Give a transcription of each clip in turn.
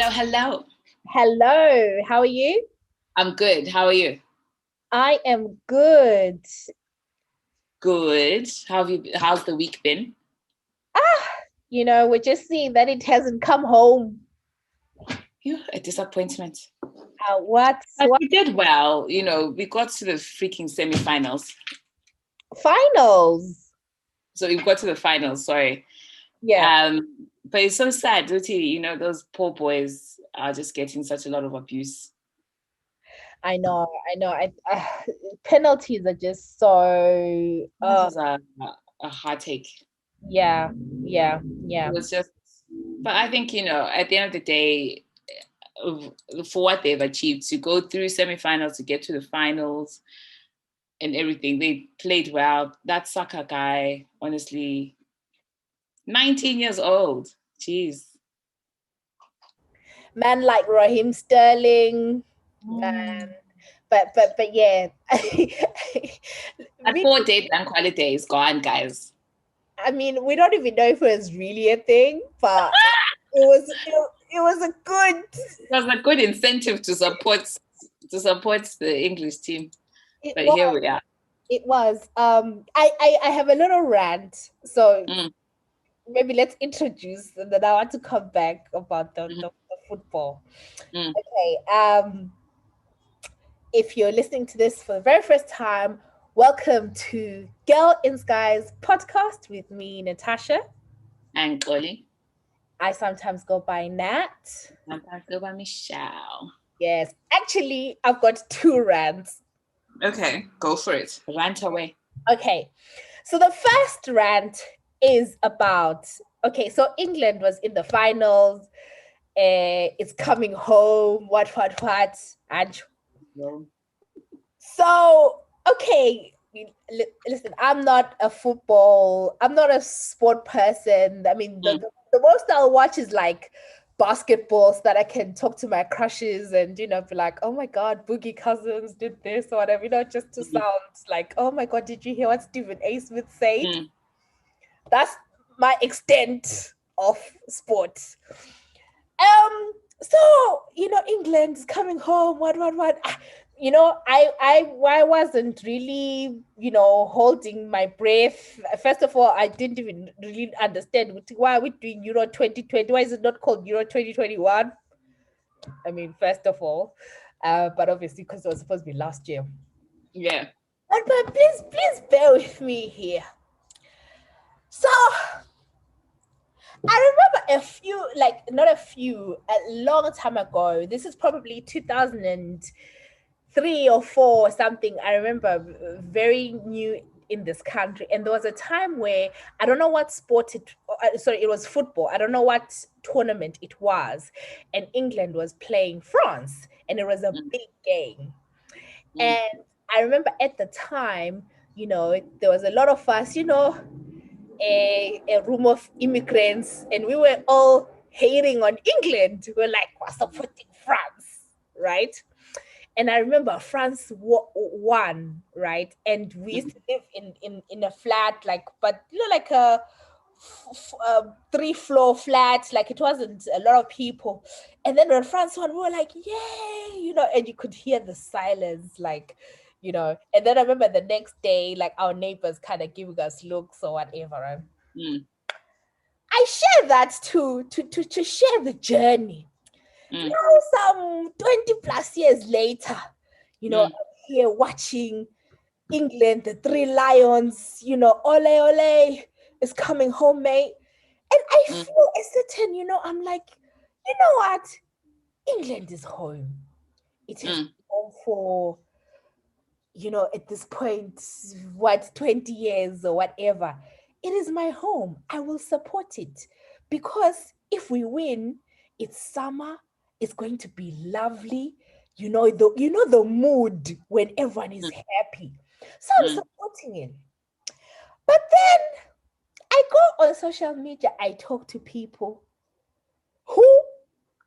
Hello, hello. Hello, how are you? I'm good. How are you? I am good. Good. How's the week been? Ah, we're just seeing that it hasn't come home. Phew, a disappointment. What's But what we did well. We got to the freaking semi-finals. finals? So we got to the finals, sorry. Yeah, But it's so sad, Duty. Those poor boys are just getting such a lot of abuse. I know. Penalties are just so. This is a heartache. Yeah, yeah, It yeah. was just, but I think, at the end of the day, for what they've achieved, to go through semi-finals, to get to the finals, and everything. They played well. That Saka guy, honestly, 19 years old. Jeez. Man like Raheem Sterling, man. Mm. But yeah. That Really, 4 day bank holiday is gone, guys. I mean, we don't even know if it was really a thing, but it was a good. It was a good incentive to support the English team. It But was. here we are. It was. I have a little rant, so Mm, maybe let's introduce, and then I want to come back about the, mm, the, the football. mm. Okay. If you're listening to this for the very first time, welcome to Girl in Skies podcast with me, Natasha. And Xolie. I sometimes go by Nat. Sometimes go by Michelle. Yes, actually, I've got two rants. Okay, go for it. Rant away. Okay, so the first rant is about, okay, so England was in the finals. It's coming home, what, and No. so okay. Listen, I'm not a sport person. I mean, the, Mm, the, the most I'll watch is like basketball so that I can talk to my crushes and be like, oh my god, Boogie Cousins did this or whatever, just to mm, sound like, oh my god, did you hear what Stephen A. Smith said? mm, That's my extent of sport. So England's coming home. What? I wasn't really holding my breath. First of all, I didn't even really understand why are we doing Euro 2020. Why is it not called Euro 2021? I mean, first of all, but obviously because it was supposed to be last year. yeah. But please bear with me here. So I remember not a few, a long time ago. This is probably 2003 or four or something. I remember very new in this country. And there was a time where I don't know what sport sorry, it was football. I don't know what tournament it was. And England was playing France. And it was a Mm, big game. mm, And I remember at the time, there was a lot of us, a room of immigrants, and we were all hating on England. We were like, we're supporting France, right? And I remember France won, right? And we used mm, to live in a flat, like, but like a three-floor flat, like it wasn't a lot of people. And then when France won, we were like, yay, and you could hear the silence, like, and then I remember the next day, like our neighbors kind of giving us looks or whatever. Right? mm, I share that to share the journey. mm, Some 20 plus years later, I'm mm, here watching England, the Three Lions, ole ole is coming home, mate. And I mm, feel a certain, I'm like, you know what? England is home. It has mm, been home for, at this point, what, 20 years or whatever. It is my home. I will support it because if we win, it's summer. It's going to be lovely. The mood when everyone is mm, happy. So I'm mm, supporting it. But then I go on social media, I talk to people who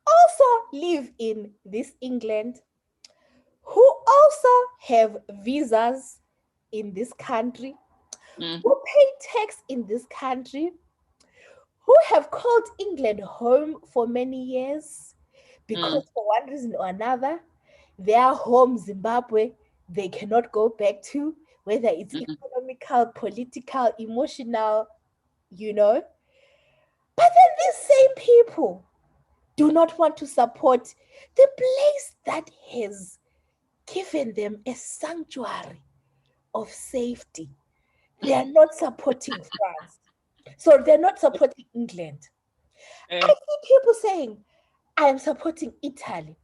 also live in this England, who also have visas in this country, mm, who pay tax in this country, who have called England home for many years. because for one reason or another, their home Zimbabwe, they cannot go back to, whether it's economical, political, emotional, you know. But then these same people do not want to support the place that has given them a sanctuary of safety. They are not supporting France. So they're not supporting England. I see people saying, I am supporting Italy.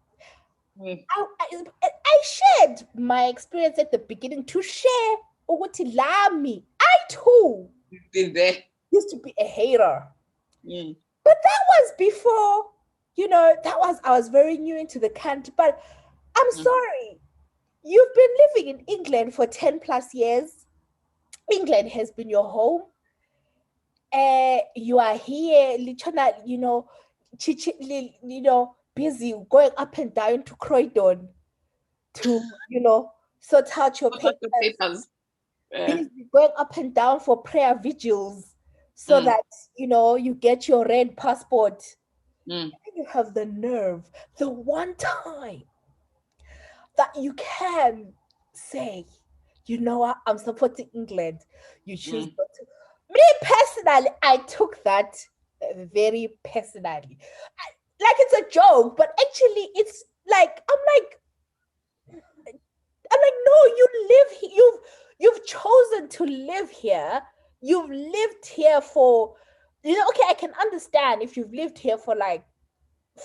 I shared my experience at the beginning to share ukuthi lami. I too used to be a hater. But that was before, I was very new into the country. But I'm sorry, you've been living in England for 10 plus years. England has been your home. You are here, literally, busy going up and down to Croydon to, sort out your papers. Busy going up and down for prayer vigils so that, you get your red passport. And you have the nerve, the one time that you can say, you know what, I'm supporting England. You choose not to. Me personally, I took that very personally. Like it's a joke, but actually it's like, I'm like, no, you live here. You've chosen to live here. You've lived here for, okay, I can understand if you've lived here for like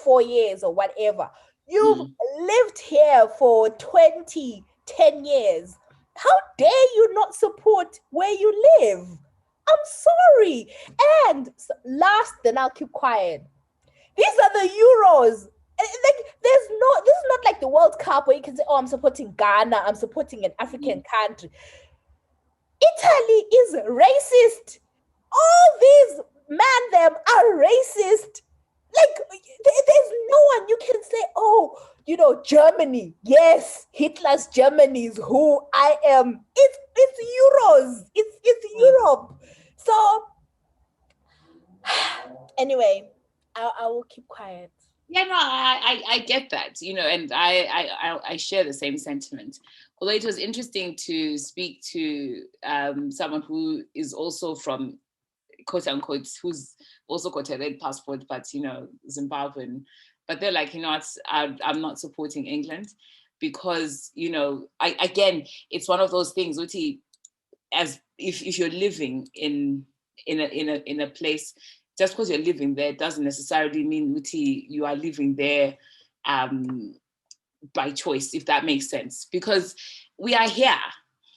4 years or whatever. You've lived here for 10 years. How dare you not support where you live? I'm sorry. And last, then I'll keep quiet. These are the Euros. Like, this is not like the World Cup where you can say, oh, I'm supporting Ghana, I'm supporting an African country. Italy is racist. All these them are racist. Like, there's no one you can say, oh, Germany. Yes, Hitler's Germany is who I am. It's Euros. It's Europe. So anyway, I will keep quiet. Yeah, no, I get that, and I share the same sentiment. Although it was interesting to speak to someone who is also from, quote unquote, who's also got a red passport, but, Zimbabwean. But they're like, I'm not supporting England because, again, it's one of those things, Uti, as if you're living in a place, just because you're living there doesn't necessarily mean, Uti, you are living there by choice, if that makes sense. Because we are here,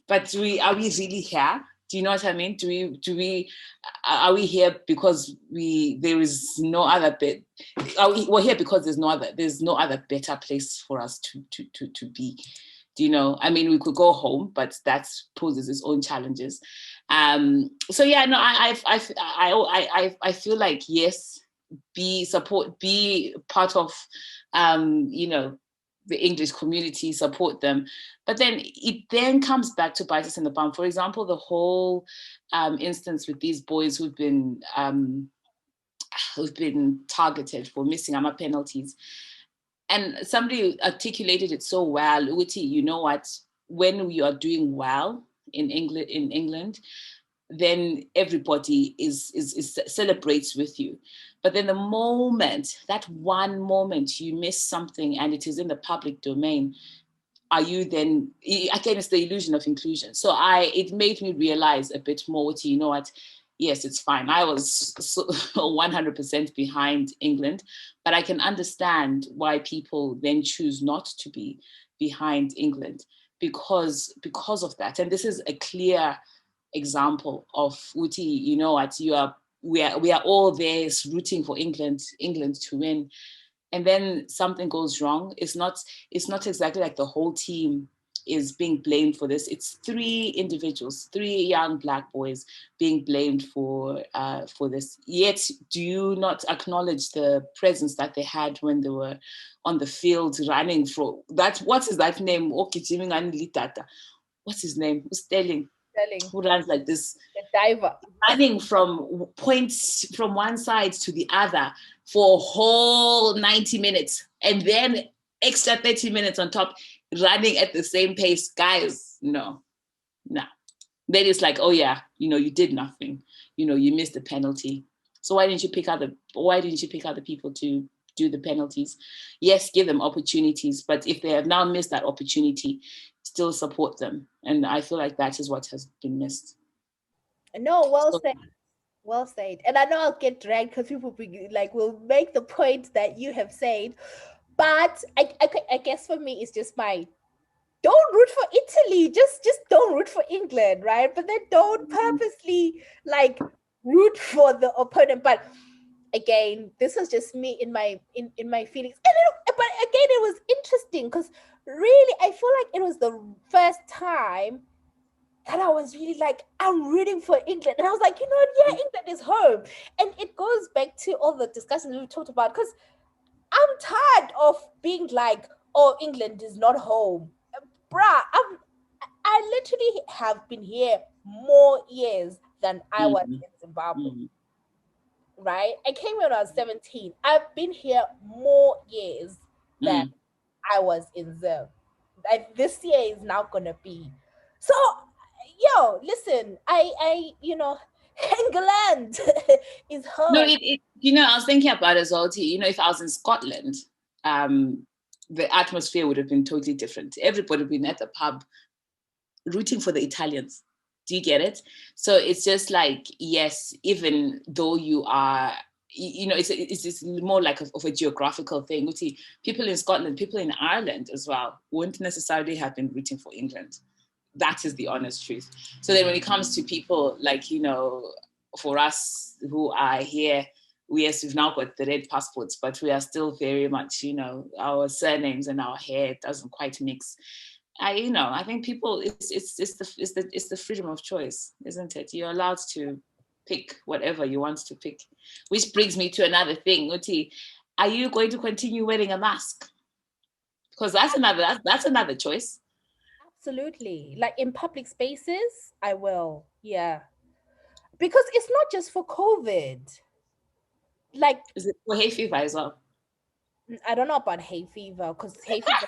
but are we really here? Do you know what I mean? Are we here because there is no other bit? We're here because there's no other better place for us to be. Do you know? I mean, we could go home, but that poses its own challenges. So yeah, no, I feel like, yes, be part of, the English community, support them. But then it then comes back to bite us in the bum. For example, the whole instance with these boys who've been targeted for missing penalties. And somebody articulated it so well, Uti, you know what? When we are doing well in England, then everybody is celebrates with you. But then that one moment you miss something and it is in the public domain, are you then, again, it's the illusion of inclusion. So it made me realize a bit more, you know what, yes, it's fine. I was 100% behind England, but I can understand why people then choose not to be behind England because of that. And this is a clear example of, Uti, you know what, we are all there rooting for England to win. And then something goes wrong. It's not exactly like the whole team is being blamed for this. It's 3 individuals, 3 young Black boys being blamed for this. Yet, do you not acknowledge the presence that they had when they were on the field running for that? What is that name? What's his name? Sterling. Who runs like this? The diver. Running from points from one side to the other. for a whole 90 minutes and then extra 30 minutes on top, running at the same pace. Guys, no. Then it's like, oh yeah, you did nothing. You missed the penalty. So why didn't you pick other people to do the penalties? Yes, give them opportunities, but if they have now missed that opportunity, still support them. And I feel like that is what has been missed. No, well said. Well said. And I know I'll get dragged because people will make the point that you have said. But I guess for me, it's just don't root for Italy. Just don't root for England, right? But then don't purposely root for the opponent. But again, this was just me in my feelings. But again, it was interesting because really, I feel like it was the first time that I was really I'm rooting for England. And I was like, yeah, England is home. And it goes back to all the discussions we talked about, because I'm tired of being like, oh, England is not home. Bruh, I literally have been here more years than I was in Zimbabwe. Right? I came here when I was 17. I've been here more years than I was in Zim. This year is now gonna be. So, listen, England is home. No, I was thinking about it as well, if I was in Scotland, the atmosphere would have been totally different. Everybody would have been at the pub rooting for the Italians. Do you get it? So it's just like, yes, even though you are, it's more like of a geographical thing. People in Scotland, people in Ireland as well, wouldn't necessarily have been rooting for England. That is the honest truth. So then when it comes to people for us who are here, yes, we've now got the red passports, but we are still very much, our surnames and our hair doesn't quite mix. I think people, it's the freedom of choice, isn't it? You're allowed to pick whatever you want to pick, which brings me to another thing. Uti, are you going to continue wearing a mask? Because that's another choice. Absolutely. Like in public spaces, I will. Yeah. Because it's not just for COVID. Is it for hay fever as well? I don't know about hay fever, because hay fever,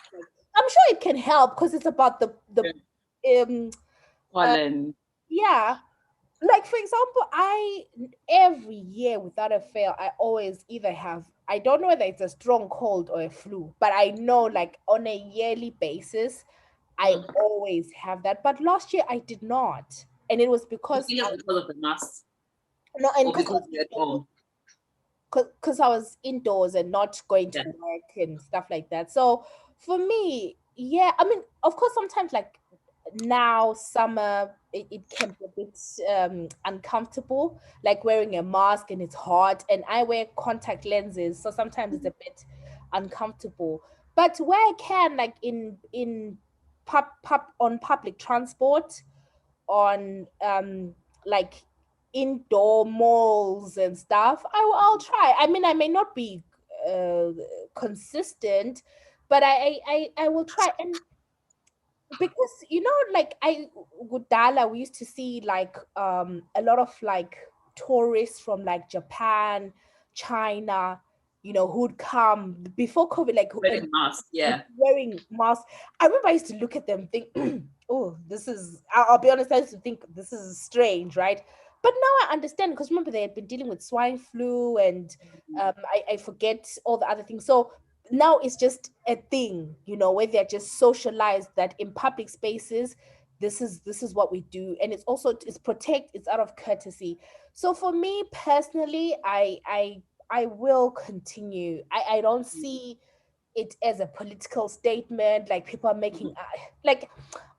I'm sure it can help because it's about the pollen. Yeah. Like, for example, every year without a fail, I always either have, I don't know whether it's a strong cold or a flu, but I know on a yearly basis, I always have that. But last year I did not. And it was because of the mask. No, and because you're at home. Because I was indoors and not going to work and stuff like that. So for me, yeah, I mean, of course, sometimes now summer it can be a bit uncomfortable, like wearing a mask and it's hot, and I wear contact lenses, so sometimes it's a bit uncomfortable. But where I can, in on public transport, on indoor malls and stuff, I'll try. I mean, I may not be consistent, but I will try. And because Gudala, we used to see a lot of tourists from Japan, China, who'd come before COVID, wearing masks. Wearing masks. I remember I used to look at them and think, oh, this is, I'll be honest, I used to think this is strange, right? But now I understand, because remember they had been dealing with swine flu and I forget all the other things. So now it's just a thing, where they're just socialized that in public spaces, this is what we do. And it's also, it's out of courtesy. So for me personally, I will continue. I don't see it as a political statement, like people are making,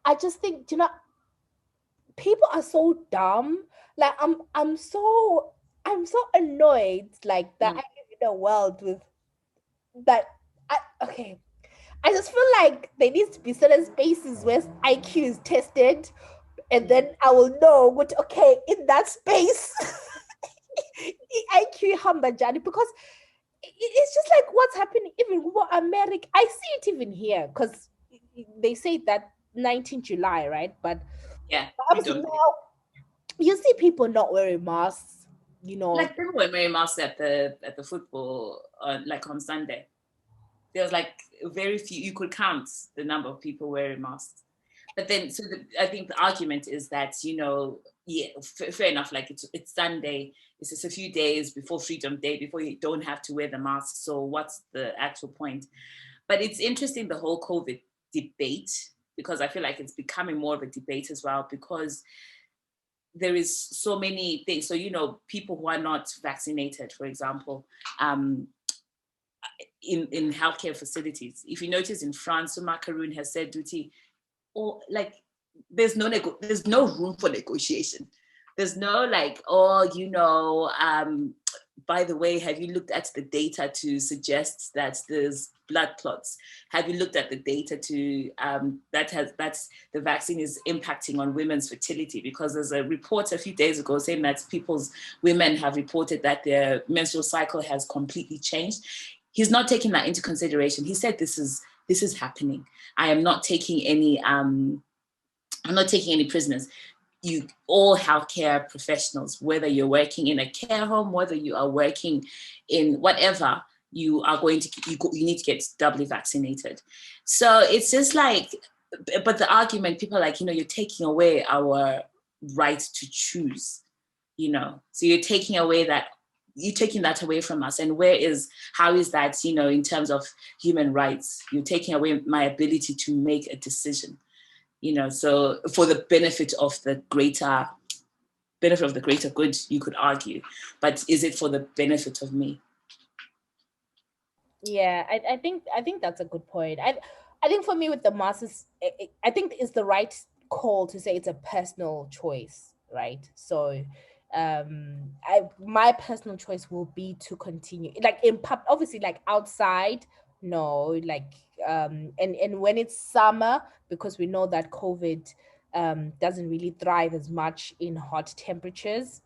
I just think, people are so dumb. Like I'm so annoyed, that I live in a world with that. Okay, I just feel like there needs to be certain spaces where IQ is tested, and then I will know what, okay, in that space IQ Hambajani, because it's just like what's happening even with America. I see it even here, because they say that 19th July, right? But yeah, now you see people not wearing masks. Like people were wearing masks at the football, like on Sunday. There was like very few. You could count the number of people wearing masks. But then, I think the argument is that fair enough. Like it's Sunday. It's just a few days before Freedom Day, before you don't have to wear the mask. So what's the actual point? But it's interesting, the whole COVID debate, because I feel like it's becoming more of a debate as well, because there is so many things. So, people who are not vaccinated, for example, in healthcare facilities. If you notice in France, Macaroon has said, Duty, or like, there's no room for negotiation. There's no like, by the way, have you looked at the data to suggest that there's blood clots? Have you looked at the data to that's the vaccine is impacting on women's fertility? Because there's a report a few days ago saying that women have reported that their menstrual cycle has completely changed. He's not taking that into consideration. He said this is happening. I am not taking any prisoners. All healthcare professionals, whether you're working in a care home, whether you are working in whatever, you need to get doubly vaccinated. So it's just like, but the argument, people are like, you're taking away our right to choose, so you're taking that away from us. And how is that, in terms of human rights? You're taking away my ability to make a decision. So for the benefit of the greater good, you could argue, but is it for the benefit of me? Yeah, I think that's a good point. I think for me with the masses, I think it's the right call to say it's a personal choice, right? So my personal choice will be to continue, like in pub, obviously, like outside, no, like and when it's summer, because we know that COVID doesn't really thrive as much in hot temperatures.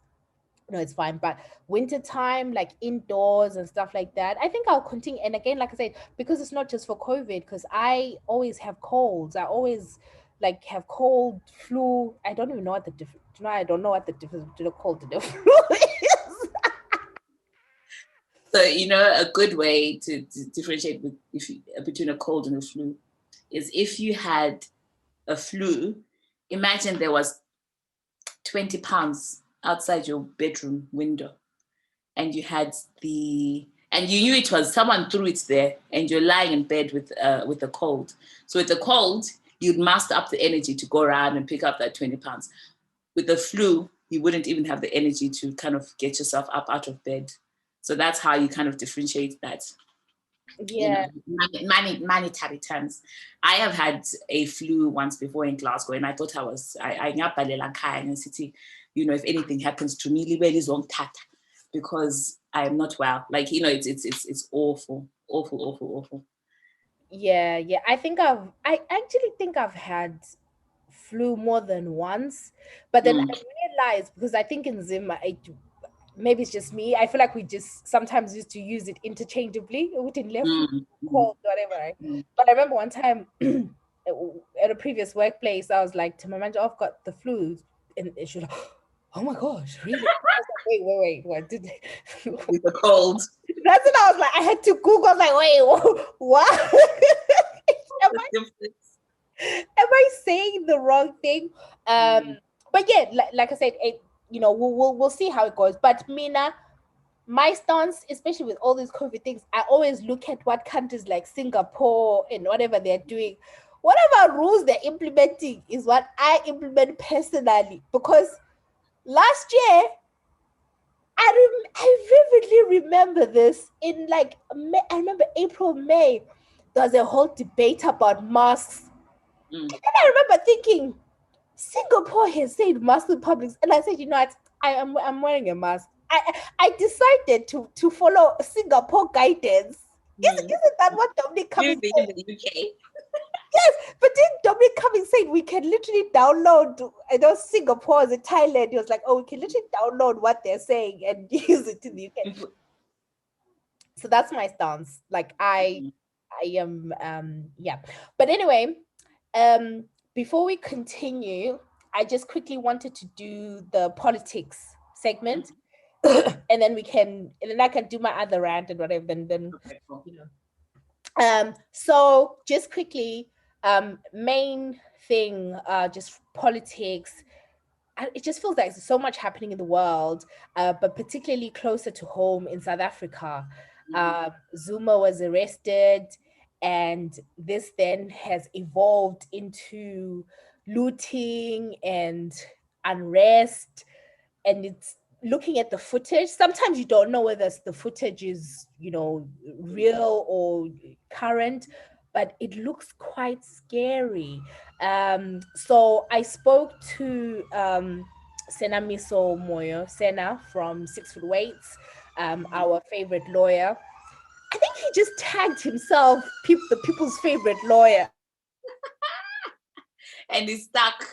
No, it's fine. But winter time, like indoors and stuff like that, I think I'll continue. And again, like I said, because it's not just for COVID, because I always have colds. I always like have cold, flu. I don't even know what the difference. I don't know what the difference between a cold and a flu is. So, a good way to differentiate between a cold and a flu is, if you had a flu, imagine there was 20 pounds outside your bedroom window, and you knew it was someone threw it there, and you're lying in bed with a cold. So with the cold, you'd muster up the energy to go around and pick up that 20 pounds. With the flu, you wouldn't even have the energy to kind of get yourself up out of bed. So that's how you kind of differentiate that. Yeah. Monetary terms. I have had a flu once before in Glasgow, and I thought I city, if anything happens to me, because I am not well. Like, it's awful. Yeah. I actually think I've had flu more than once, but then I realized, because I think in Zim, maybe it's just me, I feel like we just sometimes used to use it interchangeably. We didn't left cold, whatever, right? But I remember one time at a previous workplace, I was like to my manager, I've got the flu, and she was like, oh my gosh, really? I was like, wait, what did with the cold? That's what I was like. I had to Google. I was like, wait, what? Am I saying the wrong thing? But yeah, like I said, we'll see how it goes. But Mina, my stance, especially with all these COVID things, I always look at what countries like Singapore and whatever they're doing, whatever rules they're implementing is what I implement personally. Because last year, I vividly remember this in like May, I remember April, May, there was a whole debate about masks. And then I remember thinking, Singapore has said mask in public, and I said, you know what, I'm wearing a mask. I decided to follow Singapore guidance. Isn't that what Dominic Cummings said? In the UK? Yes, but then Dominic Cummings said we can literally download, I know Singapore is in Thailand. He was like, oh, we can literally download what they're saying and use it in the UK. So that's my stance. Like I am yeah. But anyway, before we continue, I just quickly wanted to do the politics segment. and then I can do my other rant and whatever. Then Okay, cool. you know. So just quickly, main thing, just politics. It just feels like there's so much happening in the world, but particularly closer to home in South Africa. Zuma was arrested, and this then has evolved into looting and unrest. And it's looking at the footage. Sometimes you don't know whether the footage is, real or current, but it looks quite scary. So I spoke to Sena Miso Moyo, Sena from 6 Foot Weights, our favorite lawyer. I think he just tagged himself, the people's favorite lawyer. And he's stuck.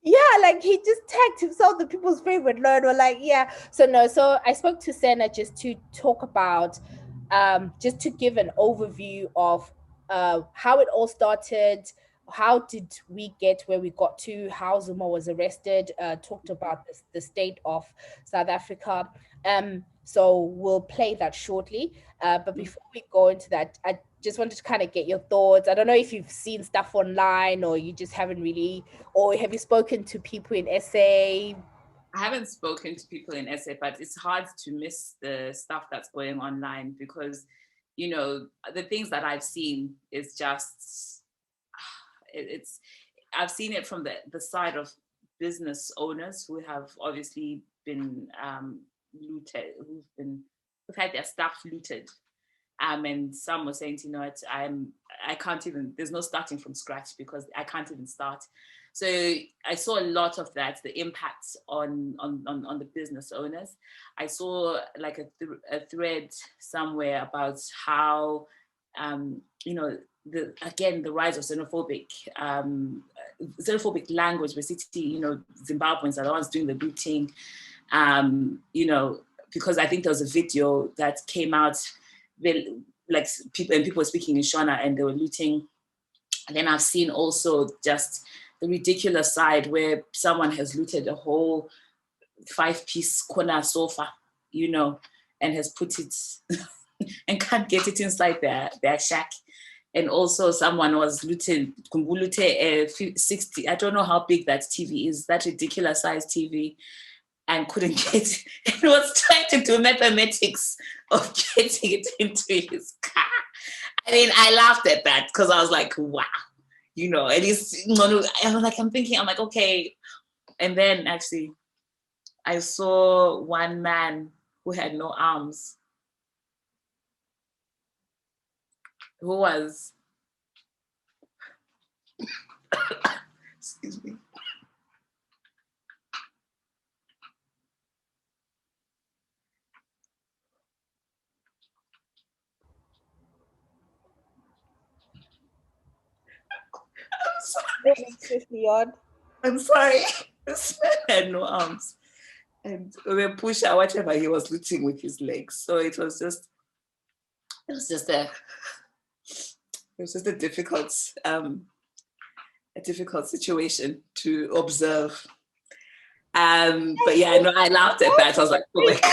Yeah, like he just tagged himself the people's favorite lawyer. We're like, yeah. So I spoke to Senna just to talk about, just to give an overview of how it all started, how did we get where we got to, how Zuma was arrested, talked about the state of South Africa. So we'll play that shortly. But before we go into that, I just wanted to kind of get your thoughts. I don't know if you've seen stuff online or you just haven't really, or have you spoken to people in SA? I haven't spoken to people in SA, but it's hard to miss the stuff that's going online because, the things that I've seen is just, it's, I've seen it from the side of business owners who have obviously been looted, who've had their stuff looted. And some were saying, I can't even, there's no starting from scratch because I can't even start. So I saw a lot of that, the impacts on the business owners. I saw like a thread somewhere about how, the rise of xenophobic language, basically, Zimbabweans are the ones doing the looting, because I think there was a video that came out, like people were speaking in Shona and they were looting. And then I've seen also just the ridiculous side where someone has looted a whole 5-piece corner sofa, and has put it and can't get it inside their shack. And also someone was looted 60, I don't know how big that TV is, that ridiculous size TV, and couldn't get it. And was trying to do mathematics of getting it into his car. I mean, I laughed at that because I was like, wow, and he's, I'm like, okay. And then actually, I saw one man who had no arms, who was, excuse me. I'm sorry. This man had no arms. And the pusher, whatever, he was looting with his legs. So it was just a difficult situation to observe. But yeah, I laughed at that. I was like, oh my God.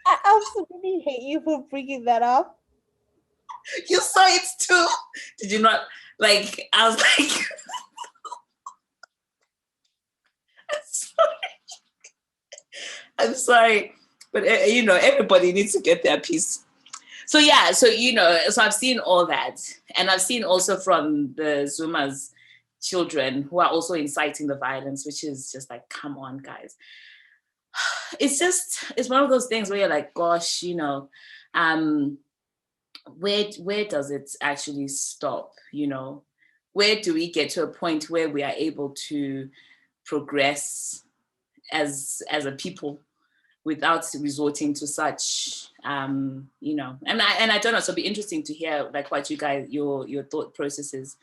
I absolutely hate you for bringing that up. You saw it too. Did you not? Like, I was like, I'm sorry. But, everybody needs to get their piece. So, yeah, so I've seen all that. And I've seen also from the Zuma's children who are also inciting the violence, which is just like, come on, guys. It's one of those things where you're like, gosh, where does it actually stop? Where do we get to a point where we are able to progress as a people without resorting to such, and I don't know. So it'll be interesting to hear like what you guys, your thought processes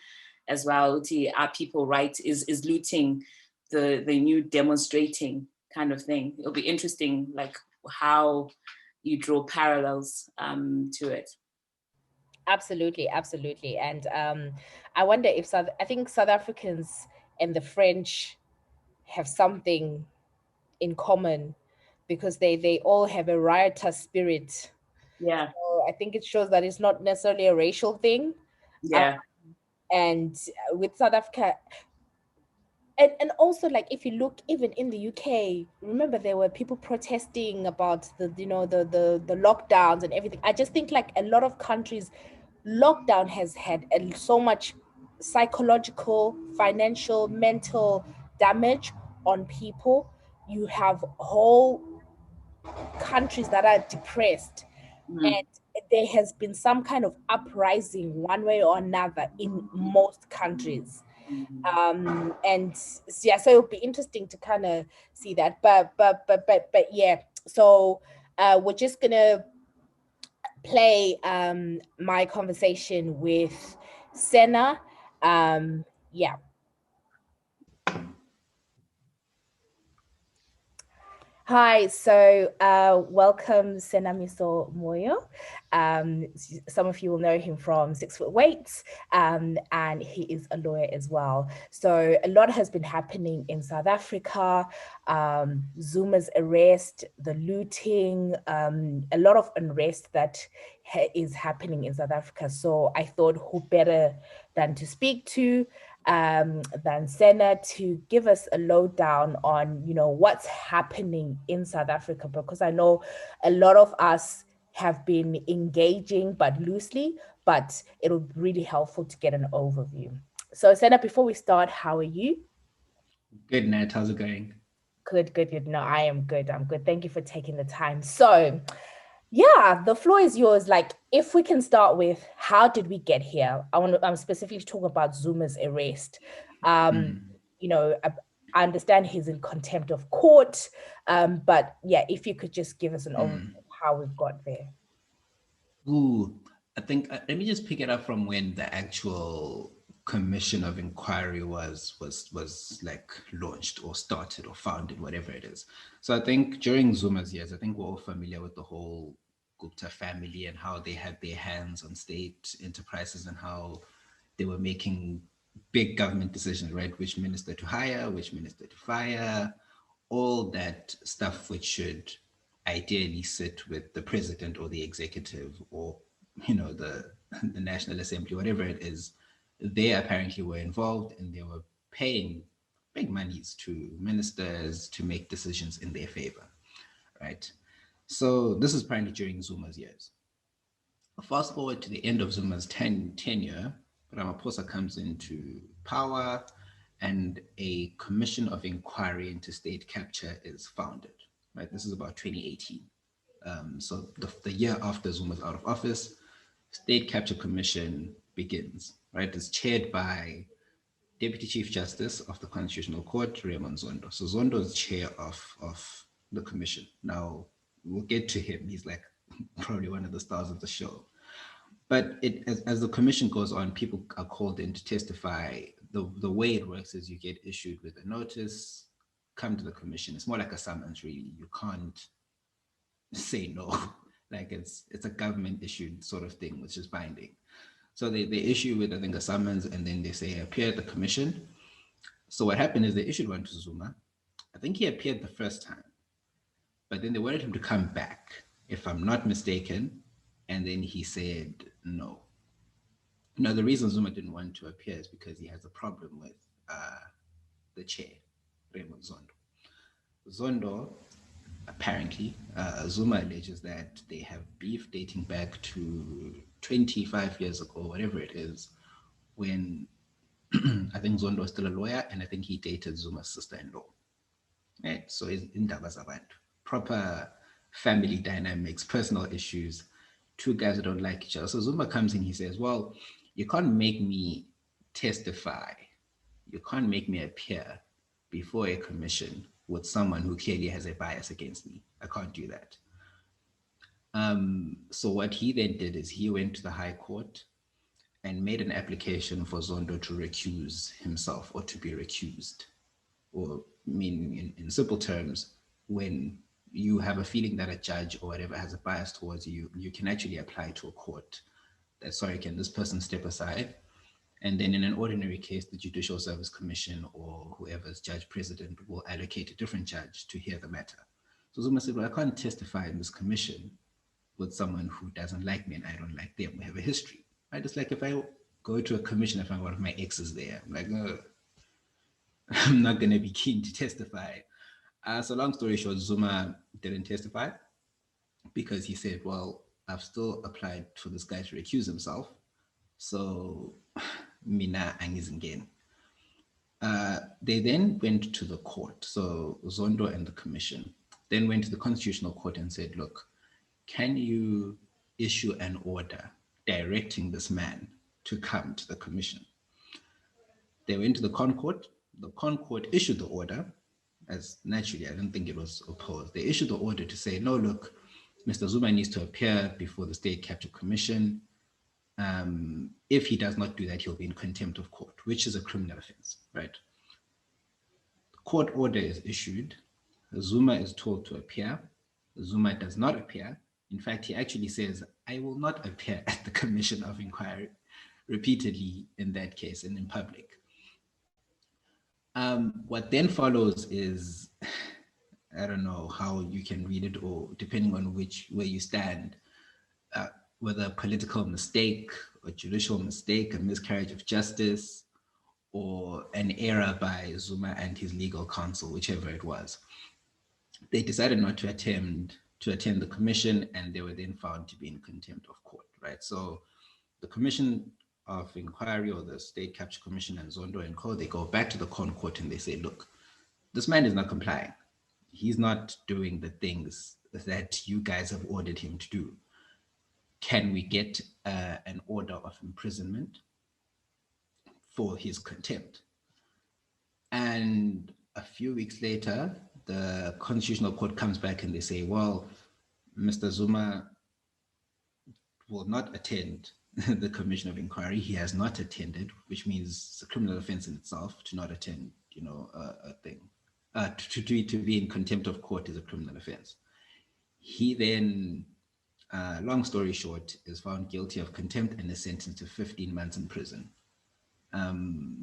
as well. Are people right? Is looting the new demonstrating kind of thing? It'll be interesting, like how you draw parallels to it. Absolutely, absolutely. And I wonder if I think South Africans and the French have something in common. because they all have a riotous spirit. Yeah. So I think it shows that it's not necessarily a racial thing. Yeah. And with South Africa, and also, like, if you look even in the UK, remember there were people protesting about the, the lockdowns and everything. I just think like a lot of countries, lockdown has had so much psychological, financial, mental damage on people. You have whole countries that are depressed, Mm. and there has been some kind of uprising one way or another in most countries. And yeah, so it'll be interesting to kind of see that. But yeah, so we're just gonna play my conversation with Senna. Yeah. Hi, so welcome Senamiso Moyo. Some of you will know him from 6 Foot Weights, and he is a lawyer as well. So a lot has been happening in South Africa, Zuma's arrest, the looting, a lot of unrest that is happening in South Africa. So I thought who better than to speak to than Senna to give us a lowdown on, what's happening in South Africa, because I know a lot of us have been engaging, but loosely, but it'll be really helpful to get an overview. So Senna, before we start, how are you? Good, Nat. How's it going? Good. No, I am good. I'm good. Thank you for taking the time. So, yeah, the floor is yours. Like, if we can start with how did we get here? I'm specifically talking about Zuma's arrest. Um, you know, I understand he's in contempt of court. But yeah, if you could just give us an overview of how we've got there. Ooh, I think let me just pick it up from when the actual commission of inquiry was like launched or started or founded, whatever it is. So I think during Zuma's years, I think we're all familiar with the whole Gupta family and how they had their hands on state enterprises and how they were making big government decisions, right? Which minister to hire, which minister to fire, all that stuff which should ideally sit with the president or the executive or the National Assembly, whatever it is. They apparently were involved and they were paying big monies to ministers to make decisions in their favor, right? So this is apparently during Zuma's years. Fast forward to the end of Zuma's tenure, Ramaphosa comes into power and a commission of inquiry into state capture is founded. Right, this is about 2018. So the year after Zuma's out of office, State Capture Commission begins. Right, it's chaired by Deputy Chief Justice of the Constitutional Court, Raymond Zondo. So Zondo is chair of the commission. Now we'll get to him. He's like probably one of the stars of the show. But as the commission goes on, people are called in to testify. The way it works is you get issued with a notice, come to the commission. It's more like a summons, really. You can't say no. Like it's a government issued sort of thing, which is binding. So they issue with, I think, a summons, and then they say appear at the commission. So what happened is they issued one to Zuma. I think he appeared the first time, but then they wanted him to come back, if I'm not mistaken, and then he said no. Now, the reason Zuma didn't want to appear is because he has a problem with the chair, Raymond Zondo. Zondo, apparently, Zuma alleges that they have beef dating back to 25 years ago, whatever it is, when I think Zondo was still a lawyer, and I think he dated Zuma's sister-in-law. Right? So he's in Dabazaband. Proper family dynamics, personal issues, two guys that don't like each other. So Zuma comes in, he says, well, you can't make me testify. You can't make me appear before a commission with someone who clearly has a bias against me. I can't do that. So what he then did is he went to the High Court and made an application for Zondo to recuse himself or to be recused. Or meaning in simple terms, when you have a feeling that a judge or whatever has a bias towards you, you can actually apply to a court that, sorry, can this person step aside? And then in an ordinary case, the Judicial Service Commission or whoever's judge president will allocate a different judge to hear the matter. So Zuma said, well, I can't testify in this commission with someone who doesn't like me and I don't like them. We have a history, right? It's like if I go to a commission, I find one of my exes there, I'm like, oh, I'm not going to be keen to testify. So long story short, Zuma didn't testify because he said, well, I've still applied for this guy to recuse himself. So, mina angizingeni. They then went to the court. So Zondo and the commission then went to the constitutional court and said, look, can you issue an order directing this man to come to the commission? They went to the Con Court. The Con Court issued the order, as naturally, I don't think it was opposed. They issued the order to say, no, look, Mr. Zuma needs to appear before the State Capture Commission. If he does not do that, he'll be in contempt of court, which is a criminal offense, right? The court order is issued. Zuma is told to appear. Zuma does not appear. In fact, he actually says, I will not appear at the Commission of Inquiry, repeatedly in that case and in public. What then follows is, I don't know how you can read it, or depending on where you stand, whether a political mistake, a judicial mistake, a miscarriage of justice, or an error by Zuma and his legal counsel, whichever it was. They decided not to attend the commission, and they were then found to be in contempt of court, right? So the Commission of Inquiry, or the State Capture Commission, and Zondo and Co., they go back to the Con Court and they say, look, this man is not complying. He's not doing the things that you guys have ordered him to do. Can we get an order of imprisonment for his contempt? And a few weeks later, the Constitutional Court comes back and they say, well, Mr. Zuma will not attend the Commission of Inquiry. He has not attended, which means it's a criminal offense in itself to not attend, a thing. To be in contempt of court is a criminal offense. He then, long story short, is found guilty of contempt and is sentenced to 15 months in prison.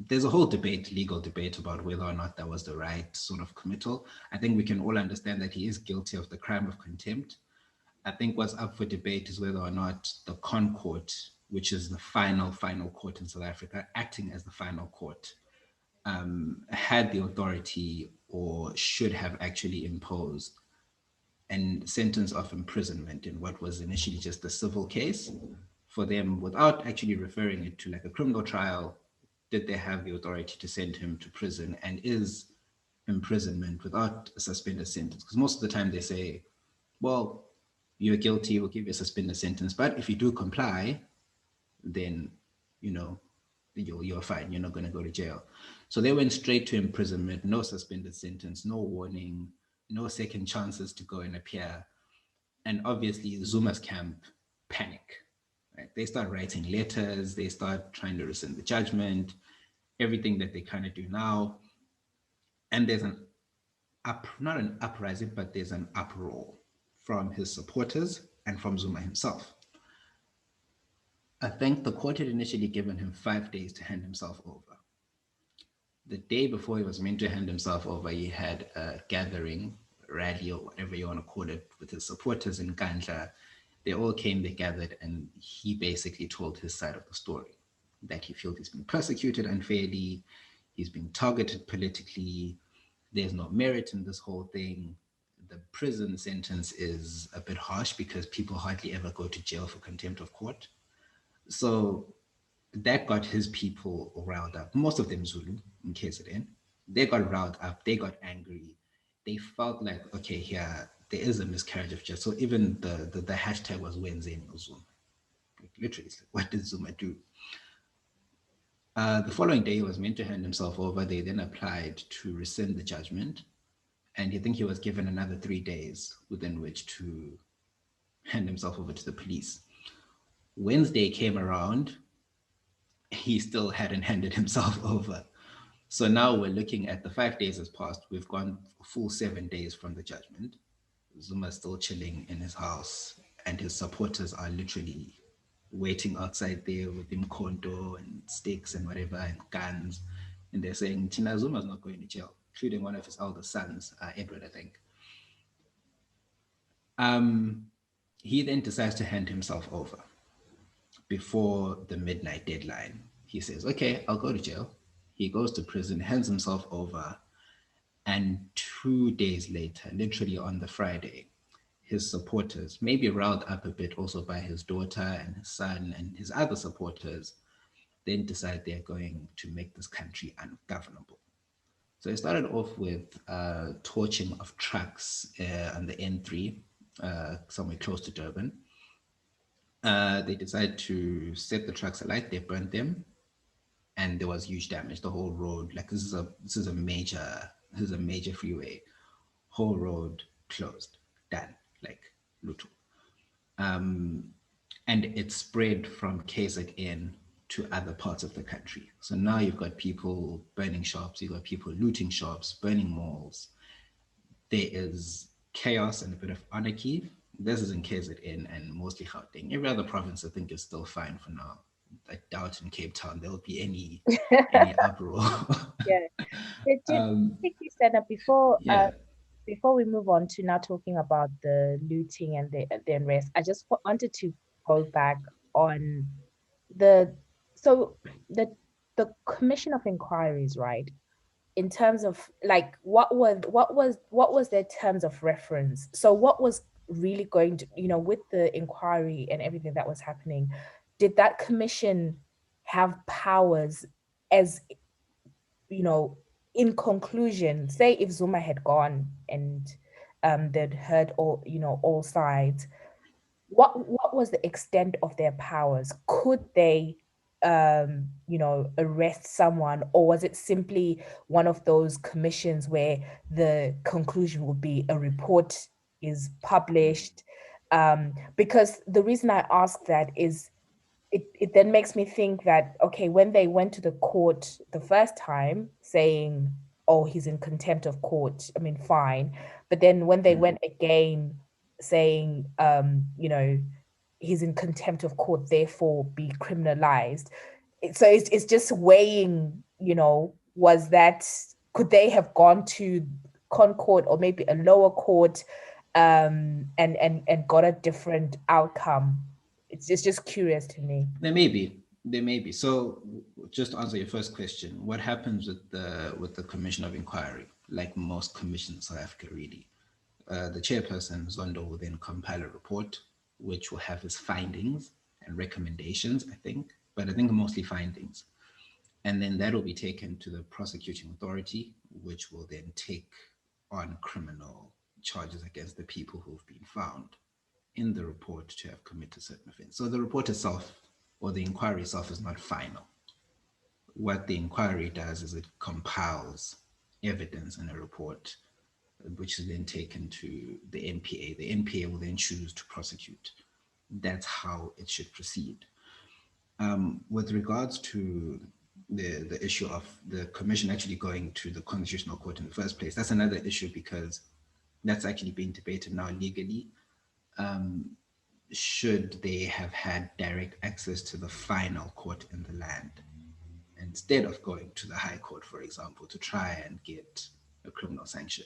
There's a whole legal debate about whether or not that was the right sort of committal. I think we can all understand that he is guilty of the crime of contempt. I think what's up for debate is whether or not the Con Court, which is the final court in South Africa, acting as the final court, had the authority or should have actually imposed a sentence of imprisonment in what was initially just a civil case for them without actually referring it to like a criminal trial. Did they have the authority to send him to prison, and is imprisonment without a suspended sentence? Because most of the time they say, well, you're guilty, we'll give you a suspended sentence, but if you do comply, then, you're fine, you're not going to go to jail. So they went straight to imprisonment, no suspended sentence, no warning, no second chances to go and appear. And obviously Zuma's camp panic. Right? They start writing letters, they start trying to rescind the judgment, everything that they kind of do now. And there's not an uprising, but there's an uproar from his supporters and from Zuma himself. I think the court had initially given him 5 days to hand himself over. The day before he was meant to hand himself over, he had a gathering, rally, or whatever you want to call it, with his supporters in Kandla. They all came, they gathered, and he basically told his side of the story, that he feels he's been persecuted unfairly, he's been targeted politically, there's no merit in this whole thing. The prison sentence is a bit harsh because people hardly ever go to jail for contempt of court. So that got his people riled up, most of them Zulu, in KZN. They got riled up, they got angry. They felt like, okay, here, there is a miscarriage of justice. So even the hashtag was Wenzeni Zuma. Like, literally, what did Zuma do? The following day, he was meant to hand himself over. They then applied to rescind the judgment. And I think he was given another 3 days within which to hand himself over to the police. Wednesday came around, he still hadn't handed himself over. So now we're looking at the 5 days has passed. We've gone a full 7 days from the judgment. Zuma's still chilling in his house, and his supporters are literally waiting outside there with him kondo and sticks and whatever and guns. And they're saying, Tina Zuma's not going to jail, including one of his elder sons, Edward, I think. He then decides to hand himself over before the midnight deadline. He says, okay, I'll go to jail. He goes to prison, hands himself over, and 2 days later, literally on the Friday, his supporters, maybe riled up a bit also by his daughter and his son and his other supporters, then decide they're going to make this country ungovernable. So it started off with torching of trucks on the N3, somewhere close to Durban. They decided to set the trucks alight. They burnt them, and there was huge damage. The whole road, like this is a major freeway. Whole road closed, done, like Lutu. And it spread from KZN to other parts of the country. So now you've got people burning shops, you've got people looting shops, burning malls. There is chaos and a bit of anarchy. This is in KZN and mostly Gauteng. Every other province, I think, is still fine for now. I doubt in Cape Town there'll be any uproar. Before we move on to now talking about the looting and the unrest, I just wanted to go back on the Commission of Inquiries, right? In terms of like what was their terms of reference? So what was really going to, with the inquiry and everything that was happening, did that commission have powers as, in conclusion, say if Zuma had gone and they'd heard all sides, what was the extent of their powers? Could they arrest someone, or was it simply one of those commissions where the conclusion would be a report is published? Because the reason I ask that is it then makes me think that, okay, when they went to the court the first time saying, oh, he's in contempt of court, I mean, fine. But then when they went again saying, he's in contempt of court, therefore be criminalized. So it's just weighing, could they have gone to Concord or maybe a lower court and got a different outcome? It's just curious to me. There may be. So just to answer your first question, what happens with the Commission of Inquiry? Like most commissions in South Africa, really, the chairperson Zondo will then compile a report, which will have his findings and recommendations, I think mostly findings. And then that will be taken to the prosecuting authority, which will then take on criminal charges against the people who've been found in the report to have committed certain offense. So the report itself, or the inquiry itself, is not final. What the inquiry does is it compiles evidence in a report, which is then taken to the NPA. The NPA will then choose to prosecute. That's how it should proceed. With regards to the issue of the commission actually going to the Constitutional Court in the first place, that's another issue because that's actually being debated now legally. Should they have had direct access to the final court in the land instead of going to the High Court, for example, to try and get a criminal sanction?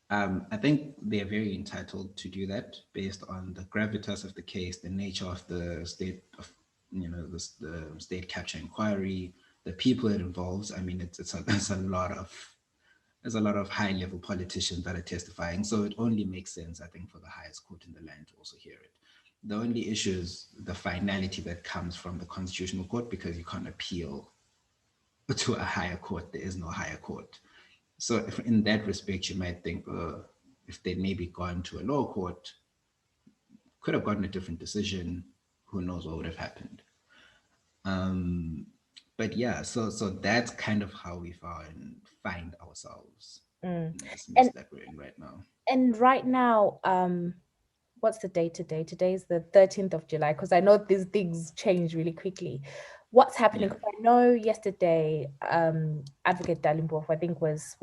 I think they're very entitled to do that based on the gravitas of the case, the nature of the state of, the state capture inquiry, the people it involves. I mean, it's a lot of high-level politicians that are testifying, so it only makes sense, I think, for the highest court in the land to also hear it. The only issue is the finality that comes from the Constitutional Court, because you can't appeal to a higher court. There is no higher court. So if in that respect, you might think, if they'd maybe gone to a lower court, could have gotten a different decision. Who knows what would have happened? But yeah, so that's kind of how we find ourselves in this mess that we're in right now. And right now, what's the date today? Today is the 13th of July, because I know these things change really quickly. What's happening? Yeah. I know yesterday, Advocate Dalimboff, I think, was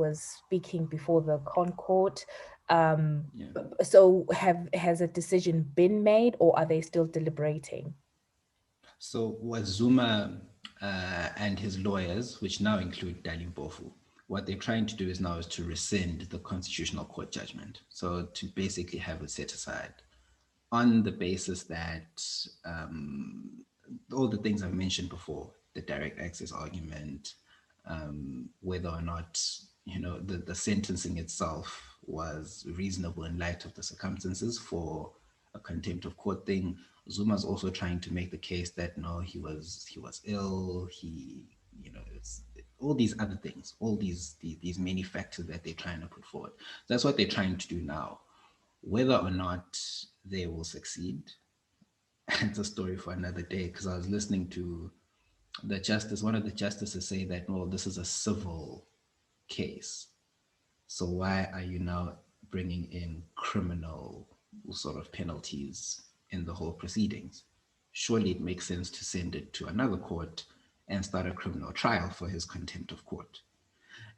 speaking before the Concord. So has a decision been made, or are they still deliberating? So what Zuma and his lawyers, which now include Dalimboff, what they're trying to do is now is to rescind the Constitutional Court judgment. So to basically have it set aside on the basis that all the things I've mentioned before, the direct access argument, whether or not, the sentencing itself was reasonable in light of the circumstances for a contempt of court thing. Zuma's also trying to make the case that no, he was ill. It's all these other things, all these many factors that they're trying to put forward. That's what they're trying to do now. Whether or not they will succeed, it's a story for another day. Because I was listening to one of the justices say that, well, this is a civil case. So why are you now bringing in criminal sort of penalties in the whole proceedings? Surely it makes sense to send it to another court and start a criminal trial for his contempt of court.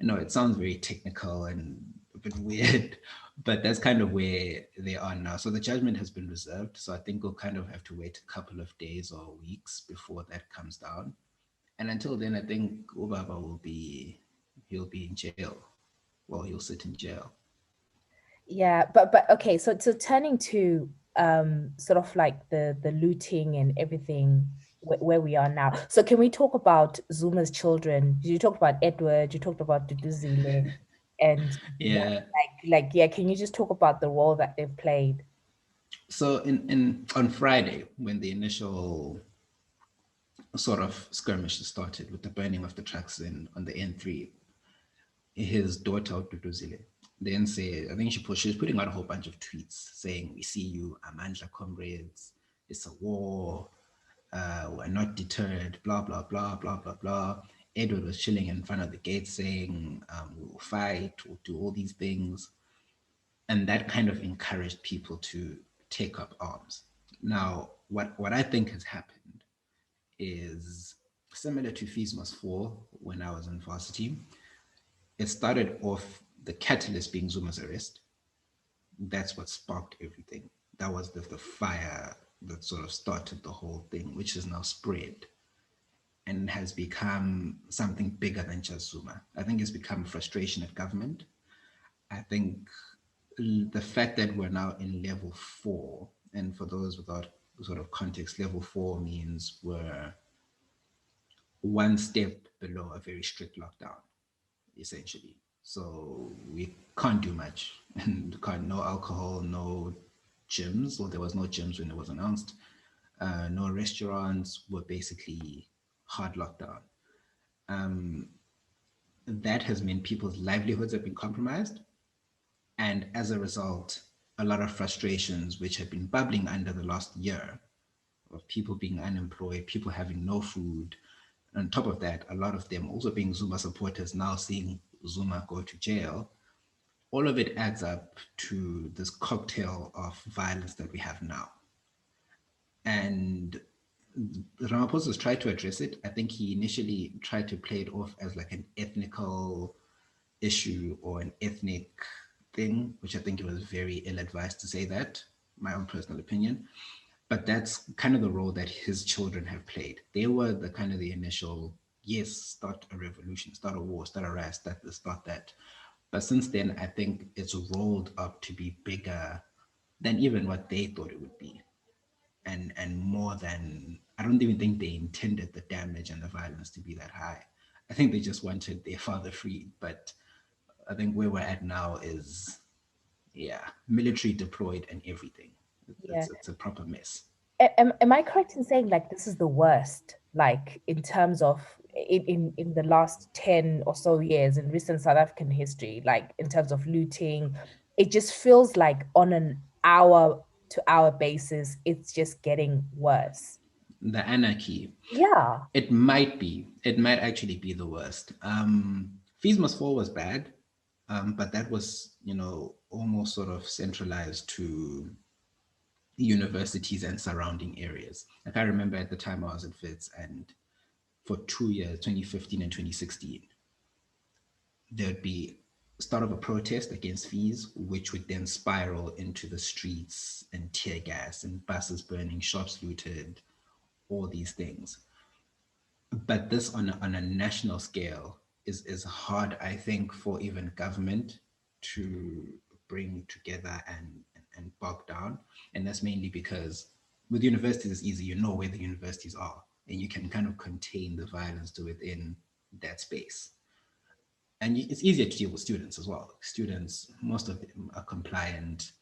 I know it sounds very technical and a bit weird, but that's kind of where they are now. So the judgment has been reserved. So I think we'll kind of have to wait a couple of days or weeks before that comes down. And until then, I think Ubaba he'll be in jail. Well, he'll sit in jail. Yeah, but okay, so turning to sort of like the looting and everything where we are now. So can we talk about Zuma's children? You talked about Edward, you talked about Duduzile, and yeah, yeah, can you just talk about the role that they've played? So on Friday, when the initial sort of skirmish started with the burning of the trucks on the N3, his daughter Duduzile then said, I think she was putting out a whole bunch of tweets saying, "We see you, Amandla comrades, it's a war, we're not deterred, blah, blah, blah, blah, blah, blah." Edward was chilling in front of the gate saying, "We will fight, we'll do all these things." And that kind of encouraged people to take up arms. Now, what I think has happened is similar to Fees Must Fall when I was in varsity. It started off the catalyst being Zuma's arrest. That's what sparked everything. That was the fire that sort of started the whole thing, which is now spread and has become something bigger than just Zuma. I think it's become frustration at government. I think the fact that we're now in level 4, and for those without sort of context, level 4 means we're one step below a very strict lockdown, essentially. So we can't do much. And no alcohol, no gyms, or there was no gyms when it was announced. No restaurants, were basically hard lockdown. That has meant people's livelihoods have been compromised. And as a result, a lot of frustrations which have been bubbling under the last year of people being unemployed, people having no food. On top of that, a lot of them also being Zuma supporters, now seeing Zuma go to jail. All of it adds up to this cocktail of violence that we have now. And Ramaphosa's tried to address it. I think he initially tried to play it off as like an ethnical issue or an ethnic thing, which I think it was very ill-advised to say that, my own personal opinion. But that's kind of the role that his children have played. They were the kind of the initial, yes, start a revolution, start a war, start a riot, start this, start that. But since then, I think it's rolled up to be bigger than even what they thought it would be. And more than, I don't even think they intended the damage and the violence to be that high. I think they just wanted their father freed. But I think where we're at now is, yeah, military deployed and everything. It's a proper mess. Am I correct in saying like this is the worst, like in terms of in the last 10 or so years in recent South African history, like in terms of looting, it just feels like on an hour to hour basis, it's just getting worse. The anarchy. Yeah. It might actually be the worst. Fees Must Fall was bad, but that was, almost sort of centralized to universities and surrounding areas. Like I remember at the time I was at Wits, and for 2 years, 2015 and 2016, there'd be start of a protest against fees, which would then spiral into the streets and tear gas and buses burning, shops looted, all these things. But this on a national scale is hard, I think, for even government to bring together and bog down. And that's mainly because with universities, it's easy, you know where the universities are, and you can kind of contain the violence to within that space. And it's easier to deal with students as well. Students, most of them are compliant,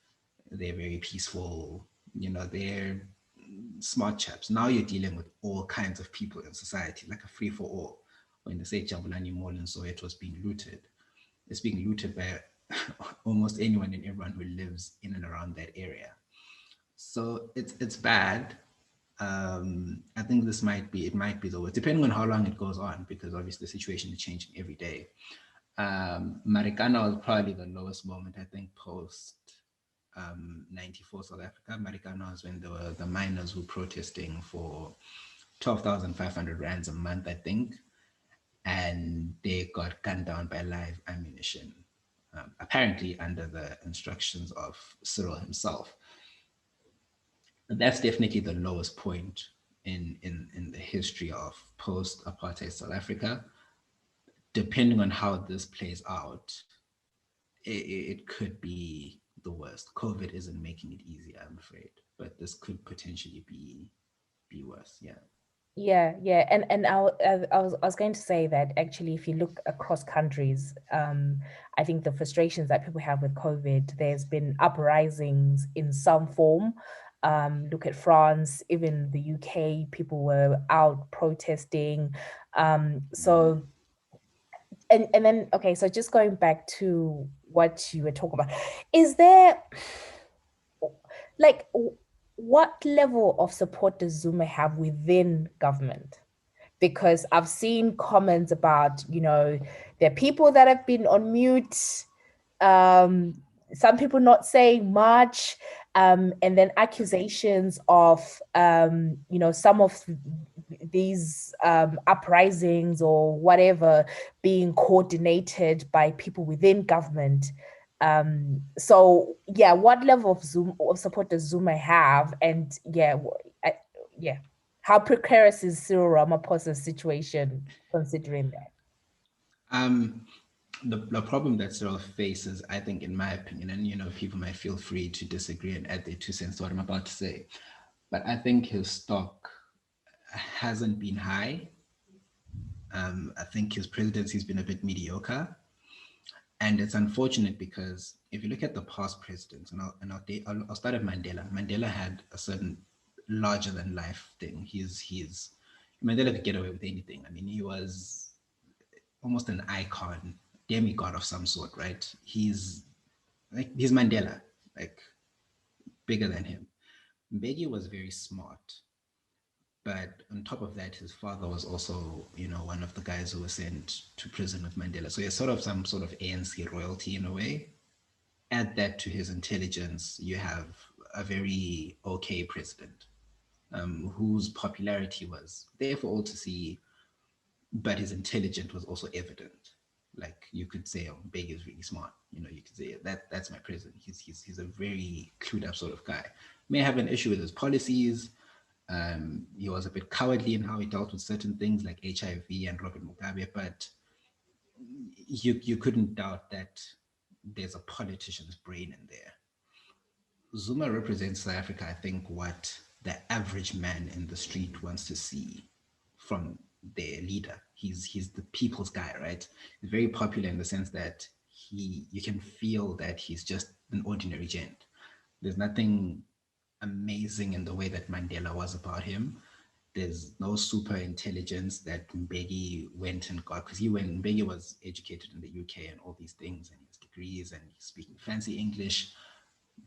they're very peaceful, they're smart chaps. Now you're dealing with all kinds of people in society, like a free for all. When they say Jabulani Mall in Soweto was being looted, it's being looted by almost anyone and everyone who lives in and around that area. So it's bad. I think it might be the worst, depending on how long it goes on, because obviously the situation is changing every day. Marikana was probably the lowest moment, I think, post 94 South Africa. Marikana was when there were the miners who protesting for 12,500 rands a month, I think, and they got gunned down by live ammunition, apparently under the instructions of Cyril himself. That's definitely the lowest point in the history of post-apartheid South Africa. Depending on how this plays out, it could be the worst. COVID isn't making it easy, I'm afraid, but this could potentially be worse. Yeah. Yeah, and I was going to say that actually, if you look across countries, I think the frustrations that people have with COVID, there's been uprisings in some form. Look at France, even the UK, people were out protesting. So and then okay, so just going back to what you were talking about, is there like what level of support does Zuma have within government? Because I've seen comments about, there are people that have been on mute, some people not saying much, and then accusations of, some of these uprisings or whatever being coordinated by people within government. So yeah, what level of support does Zuma have? And yeah, yeah. How precarious is Cyril Ramaphosa's situation considering that? The problem that Cyril faces, I think, in my opinion, and people might feel free to disagree and add their 2 cents to what I'm about to say, but I think his stock hasn't been high. I think his presidency's been a bit mediocre. And it's unfortunate because if you look at the past presidents, and I'll start at Mandela. Mandela had a certain larger than life thing. Mandela could get away with anything. I mean, he was almost an icon, demigod of some sort, right? He's Mandela, like bigger than him. Mbeki was very smart, but on top of that, his father was also, one of the guys who was sent to prison with Mandela. So he's sort of some sort of ANC royalty in a way. Add that to his intelligence, you have a very okay president, whose popularity was there for all to see, but his intelligence was also evident. Like you could say, oh, Beg is really smart. You could say that's my president. He's a very clued up sort of guy. May have an issue with his policies. He was a bit cowardly in how he dealt with certain things like HIV and Robert Mugabe, but you couldn't doubt that there's a politician's brain in there. Zuma represents South Africa, I think, what the average man in the street wants to see from their leader. He's the people's guy, right? He's very popular in the sense that you can feel that he's just an ordinary gent. There's nothing amazing in the way that Mandela was about him. There's no super intelligence that Mbeki went and got, because Mbeki was educated in the UK and all these things, and his degrees, and he's speaking fancy English.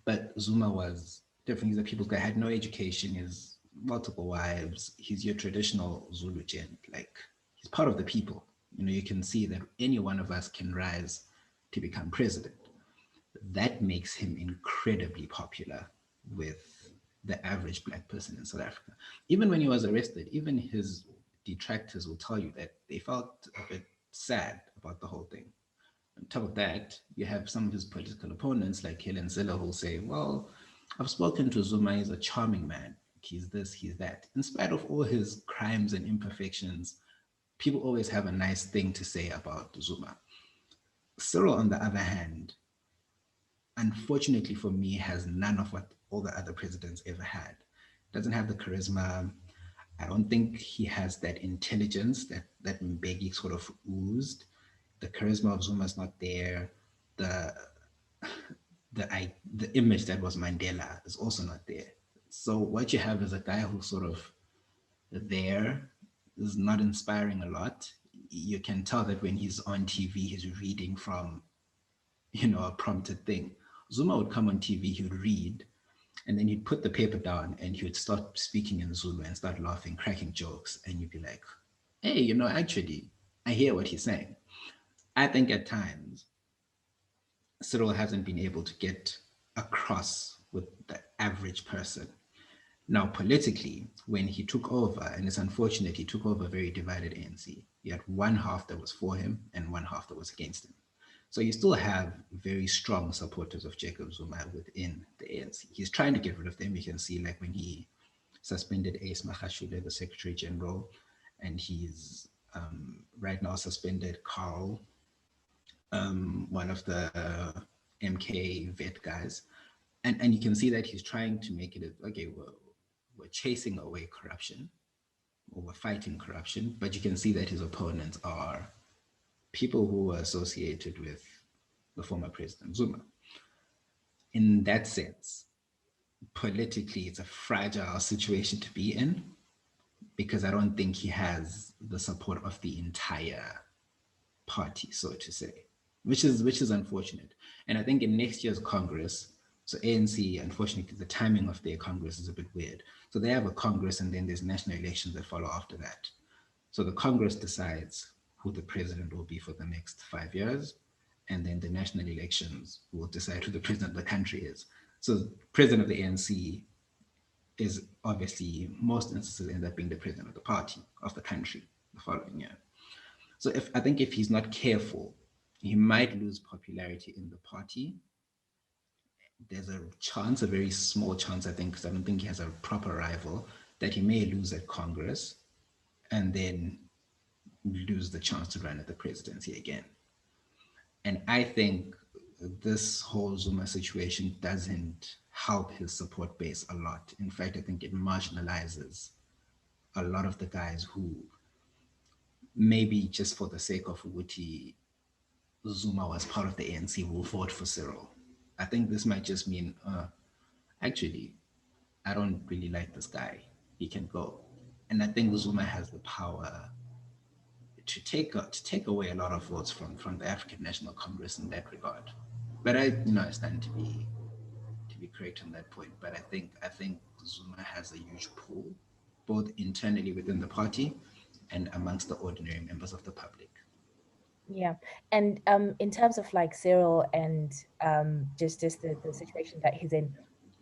But Zuma was different. He's a people's guy, had no education, he's multiple wives. He's your traditional Zulu gent. Like, he's part of the people. You can see that any one of us can rise to become president. That makes him incredibly popular with the average Black person in South Africa. Even when he was arrested, even his detractors will tell you that they felt a bit sad about the whole thing. On top of that, you have some of his political opponents like Helen Zille who say, well, I've spoken to Zuma, he's a charming man. He's this, he's that. In spite of all his crimes and imperfections, people always have a nice thing to say about Zuma. Cyril, on the other hand, unfortunately for me, has none of what all the other presidents ever had. Doesn't have the charisma. I don't think he has that intelligence that Mbeki sort of oozed. The charisma of Zuma is not there. The the image that was Mandela is also not there. So what you have is a guy who's sort of there, is not inspiring a lot. You can tell that when he's on TV, he's reading from, a prompted thing. Zuma would come on TV, he would read, and then he'd put the paper down and he would start speaking in Zulu and start laughing, cracking jokes, and you'd be like, hey, actually, I hear what he's saying. I think at times Cyril hasn't been able to get across with the average person. Now, politically, when he took over, and it's unfortunate, he took over a very divided ANC. He had one half that was for him and one half that was against him. So you still have very strong supporters of Jacob Zuma within the ANC. He's trying to get rid of them. You can see, like, when he suspended Ace Magashule, the Secretary General, and he's right now suspended Carl, one of the MK vet guys. And you can see that he's trying to make it, okay, we're chasing away corruption, or we're fighting corruption, but you can see that his opponents are people who were associated with the former President Zuma. In that sense, politically, it's a fragile situation to be in, because I don't think he has the support of the entire party, so to say, which is unfortunate. And I think in next year's Congress, so ANC, unfortunately, the timing of their Congress is a bit weird. So they have a Congress and then there's national elections that follow after that. So the Congress decides who the president will be for the next 5 years, and then the national elections will decide who the president of the country is. So the president of the ANC is obviously, most instances, end up being the president of the party, of the country, the following year. So I think if he's not careful, he might lose popularity in the party. There's a chance, a very small chance, I think, because I don't think he has a proper rival, that he may lose at Congress and then lose the chance to run at the presidency again. And I think this whole Zuma situation doesn't help his support base a lot. In fact, I think it marginalizes a lot of the guys who, maybe just for the sake of Uguti, Zuma was part of the ANC, will vote for Cyril. I think this might just mean, actually, I don't really like this guy. He can go. And I think Zuma has the power to take away a lot of votes from the African National Congress in that regard. But I stand to be correct on that point. But I think Zuma has a huge pull, both internally within the party and amongst the ordinary members of the public. Yeah. And in terms of like Cyril and just the situation that he's in,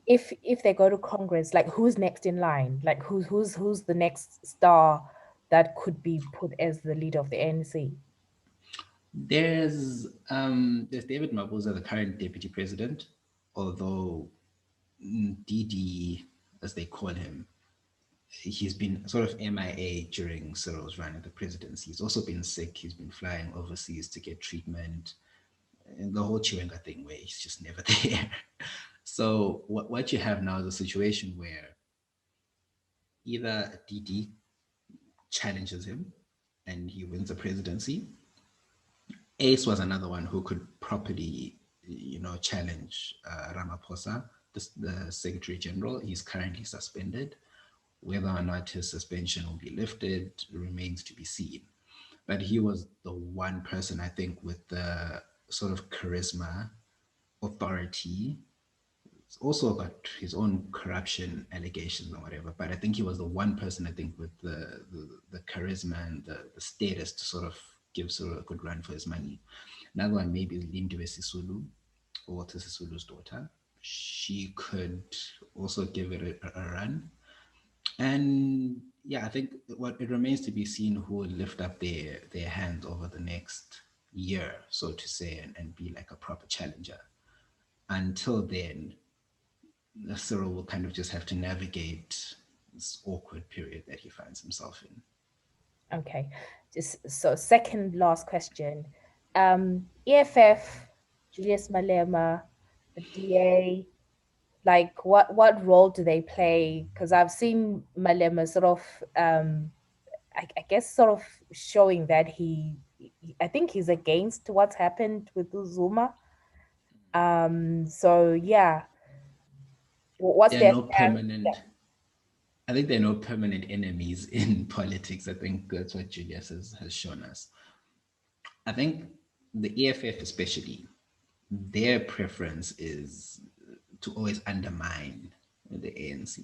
if they go to Congress, like who's next in line? Like who's the next star that could be put as the leader of the ANC? There's David Mabuza, the current deputy president, although DD, as they call him, he's been sort of MIA during Cyril's run at the presidency. He's also been sick. He's been flying overseas to get treatment, and the whole Chiwenga thing where he's just never there. So what you have now is a situation where either DD challenges him and he wins the presidency. Ace was another one who could properly, challenge Ramaphosa, the Secretary General. He's currently suspended. Whether or not his suspension will be lifted remains to be seen. But he was the one person, I think, with the sort of charisma, authority. He's also got his own corruption allegations or whatever, but I think he was the one person, I think, with the charisma and the status to sort of give Cyril a good run for his money. Another one maybe is Lindiwe Sisulu, Walter Sisulu's daughter. She could also give it a run. And yeah, I think what it remains to be seen who will lift up their hands over the next year, so to say, and be like a proper challenger. Until then, Cyril will kind of just have to navigate this awkward period that he finds himself in. Okay. just so second last question. EFF, Julius Malema, the DA, like what role do they play? Because I've seen Malema sort of I guess sort of showing that I think he's against what's happened with Zuma. So yeah, what's There are their no stance? permanent, I think there are no permanent enemies in politics. I think that's what Julius has shown us. I think the EFF especially, their preference is to always undermine the ANC.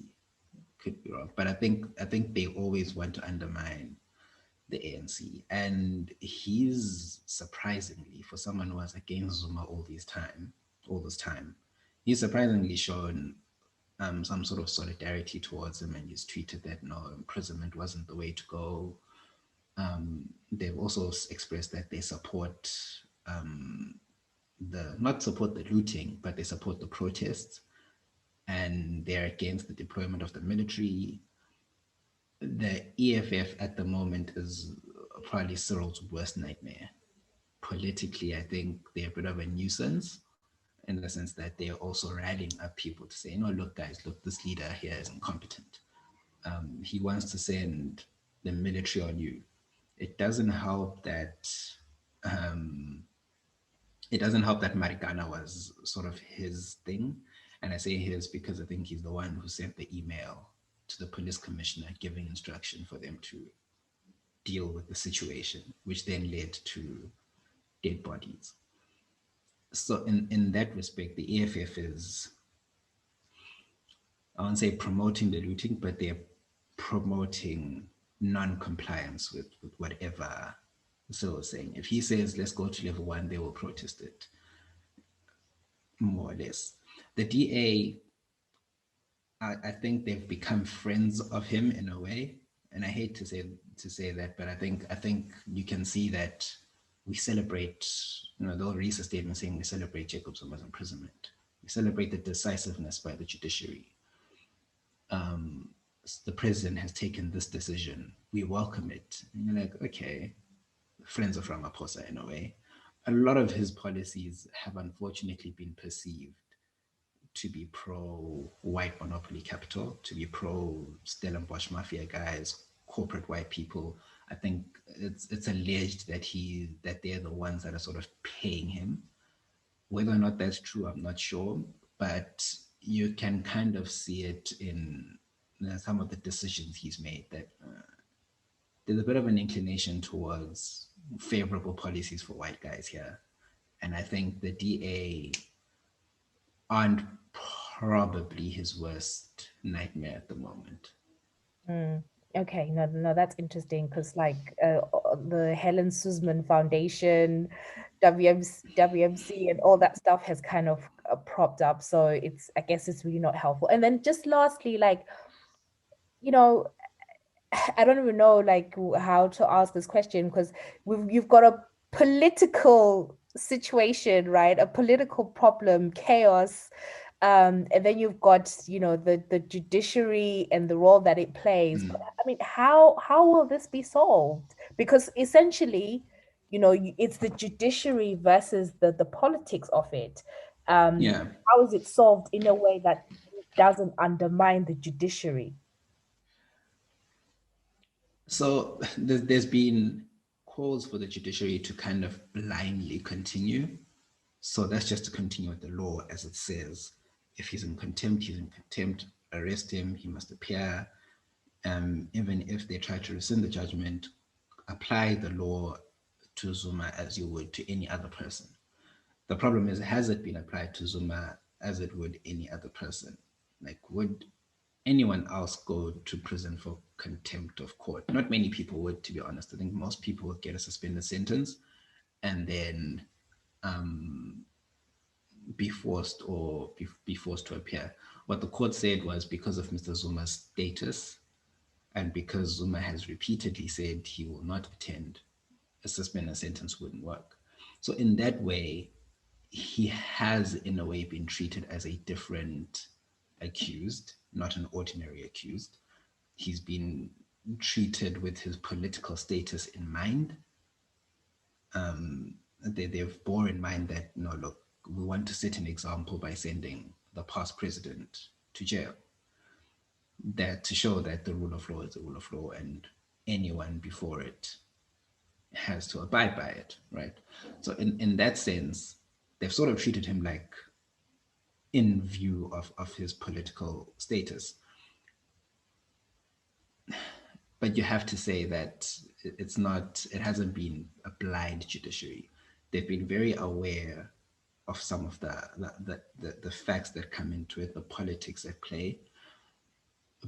Could be wrong, but I think they always want to undermine the ANC. And he's surprisingly, for someone who was against Zuma all this time, he's surprisingly shown some sort of solidarity towards him, and he's tweeted that no, imprisonment wasn't the way to go. They've also expressed that they support not support the looting, but they support the protests, and they're against the deployment of the military. The EFF at the moment is probably Cyril's worst nightmare. Politically, I think they're a bit of a nuisance in the sense that they're also rallying up people to say, no, look, guys, look, this leader here is incompetent. He wants to send the military on you. It doesn't help that Marikana was sort of his thing. And I say his because I think he's the one who sent the email to the police commissioner giving instruction for them to deal with the situation, which then led to dead bodies. So in that respect, the EFF is, I won't say promoting the looting, but they're promoting non-compliance with whatever Cyril was saying. If he says, let's go to level 1, they will protest it, more or less. The DA, I think they've become friends of him in a way. And I hate to say that, but I think you can see that we celebrate, they'll release a statement saying we celebrate Jacob Zuma's imprisonment. We celebrate the decisiveness by the judiciary. The president has taken this decision. We welcome it. And you're like, okay, friends of Ramaphosa in a way. A lot of his policies have unfortunately been perceived to be pro-white monopoly capital, to be pro-Stellenbosch mafia guys, corporate white people. I think it's alleged that they're the ones that are sort of paying him. Whether or not that's true, I'm not sure, but you can kind of see it in some of the decisions he's made, that there's a bit of an inclination towards favorable policies for white guys here. And I think the DA aren't probably his worst nightmare at the moment. Okay, no, that's interesting because like the Helen Suzman Foundation, WMC, and all that stuff has kind of propped up. So I guess it's really not helpful. And then just lastly, like, I don't even know like how to ask this question because you've got a political situation, right? A political problem, chaos, and then you've got the judiciary and the role that it plays. But, I mean, how will this be solved? Because essentially, it's the judiciary versus the politics of it. Yeah. How is it solved in a way that doesn't undermine the judiciary? So there's been calls for the judiciary to kind of blindly continue. So that's just to continue with the law as it says. If he's in contempt, he's in contempt. Arrest him, he must appear. Even if they try to rescind the judgment, apply the law to Zuma as you would to any other person. The problem is, has it been applied to Zuma as it would any other person? Like, would anyone else go to prison for contempt of court? Not many people would, to be honest. I think most people would get a suspended sentence and then be forced to appear. What the court said was, because of Mr. Zuma's status and because Zuma has repeatedly said he will not attend, a suspended sentence wouldn't work. So in that way, he has in a way been treated as a different accused, not an ordinary accused. He's been treated with his political status in mind. They've bore in mind that, no, look, we want to set an example by sending the past president to jail, that to show that the rule of law is the rule of law and anyone before it has to abide by it, right? So in that sense, they've sort of treated him like in view of his political status. But you have to say that it hasn't been a blind judiciary. They've been very aware of some of the facts that come into it, the politics at play.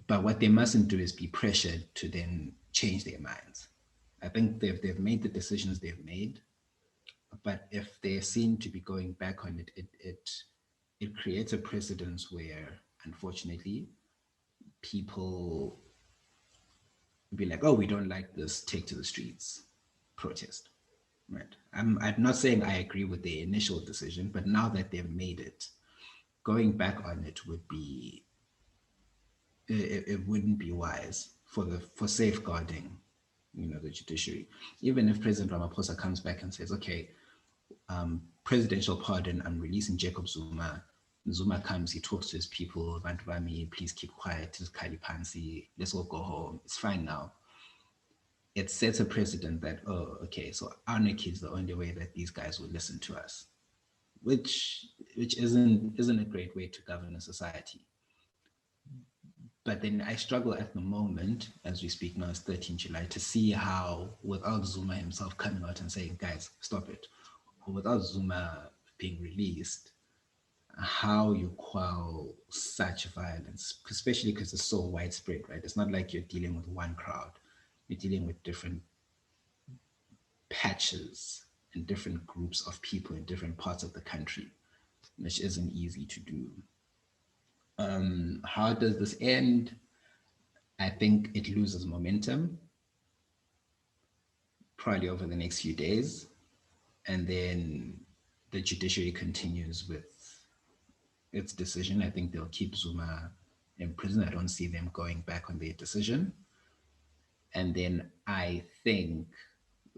But what they mustn't do is be pressured to then change their minds. I think they've made the decisions they've made, but if they're seen to be going back on it, it creates a precedence where, unfortunately, people be like, oh, we don't like this, take to the streets, protest. Right. I'm not saying I agree with the initial decision, but now that they've made it, going back on it would be, it wouldn't be wise for safeguarding, the judiciary. Even if President Ramaphosa comes back and says, okay, presidential pardon, I'm releasing Jacob Zuma. Zuma comes, he talks to his people, Bantu Bami, please keep quiet, let's all go home, it's fine now. It sets a precedent that, oh, okay, so anarchy is the only way that these guys will listen to us, which isn't a great way to govern a society. But then I struggle at the moment, as we speak now, it's 13 July, to see how, without Zuma himself coming out and saying, guys, stop it, or without Zuma being released, how you quell such violence, especially because it's so widespread, right? It's not like you're dealing with one crowd. You're dealing with different patches and different groups of people in different parts of the country, which isn't easy to do. How does this end? I think it loses momentum, probably over the next few days. And then the judiciary continues with its decision. I think they'll keep Zuma in prison. I don't see them going back on their decision. And then I think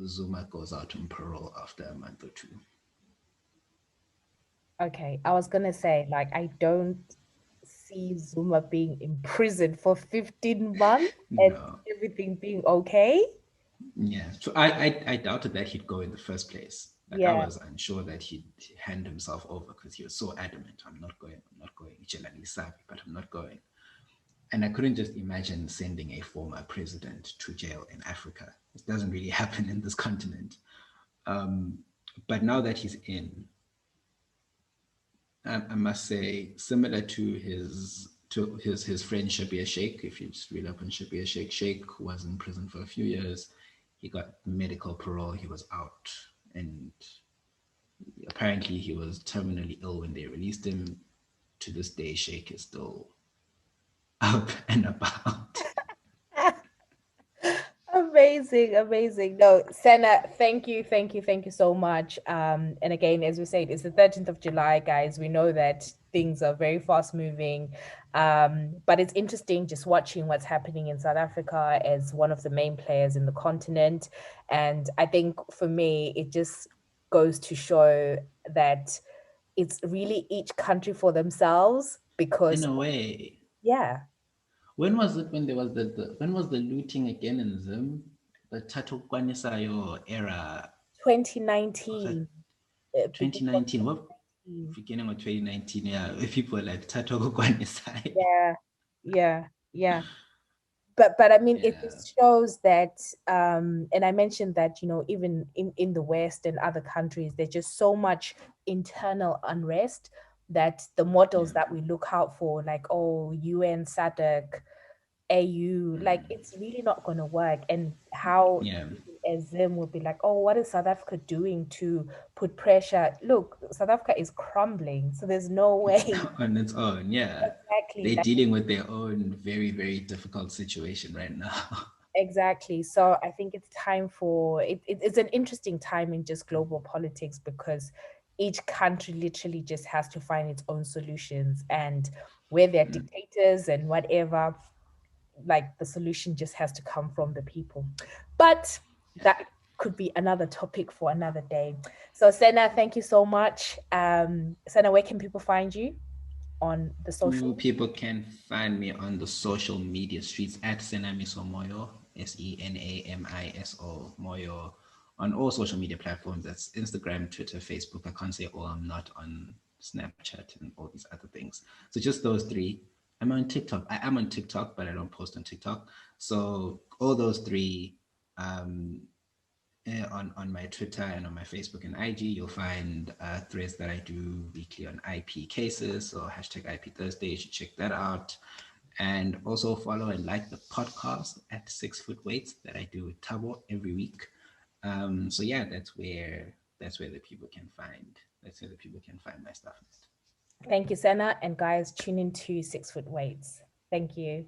Zuma goes out on parole after a month or two. Okay, I was gonna say, like, I don't see Zuma being in prison for 15 months and everything being okay. Yeah, so I doubted that he'd go in the first place. Like, I was unsure that he'd hand himself over because he was so adamant, I'm not going, but I'm not going. And I couldn't just imagine sending a former president to jail in Africa. It doesn't really happen in this continent. But now that he's in, I must say, similar to his friend Shabir Sheikh, if you just read up on Shabir Sheikh, Sheikh was in prison for a few years. He got medical parole, he was out. And apparently he was terminally ill when they released him. To this day, Sheikh is still up and about. Amazing. No, Senna, thank you so much. And again, as we said, it's the 13th of July, guys. We know that things are very fast moving. But it's interesting just watching what's happening in South Africa as one of the main players in the continent. And I think for me, it just goes to show that it's really each country for themselves, because in a way. Yeah. When was it when there was when was the looting again in Zim? The Tato Kwanisayo era? 2019. 2019. What? Beginning of 2019, yeah. People were like Tato Kwanisayo. Yeah. But I mean, it just shows that, and I mentioned that, even in the West and other countries, there's just so much internal unrest that the models that we look out for, like, UN, SADC, AU, like, it's really not going to work. And how as Zim will be like, what is South Africa doing to put pressure? Look, South Africa is crumbling, so there's no way on its own. Exactly, they're dealing with their own very, very difficult situation right now. Exactly. So I think it's time for it's an interesting time in just global politics, because each country literally just has to find its own solutions, and where they're dictators and whatever, like the solution just has to come from the people. But that could be another topic for another day. So Senna, thank you so much. Senna, where can people find you on the social? People can find me on the social media streets at Senamiso Moyo, Senamiso Moyo, on all social media platforms. That's Instagram, Twitter, Facebook. I can't say, oh, I'm not on Snapchat and all these other things. So just those three. I'm on TikTok. I am on TikTok, but I don't post on TikTok. So all those three, on my Twitter and on my Facebook and IG, you'll find threads that I do weekly on IP cases, so hashtag IP Thursday. You should check that out. And also follow and like the podcast at 6 Foot Weights that I do with Tabo every week. So yeah, that's where the people can find. That's where the people can find my stuff. Thank you, Senna. And guys, tune into 6 Foot Weights. Thank you.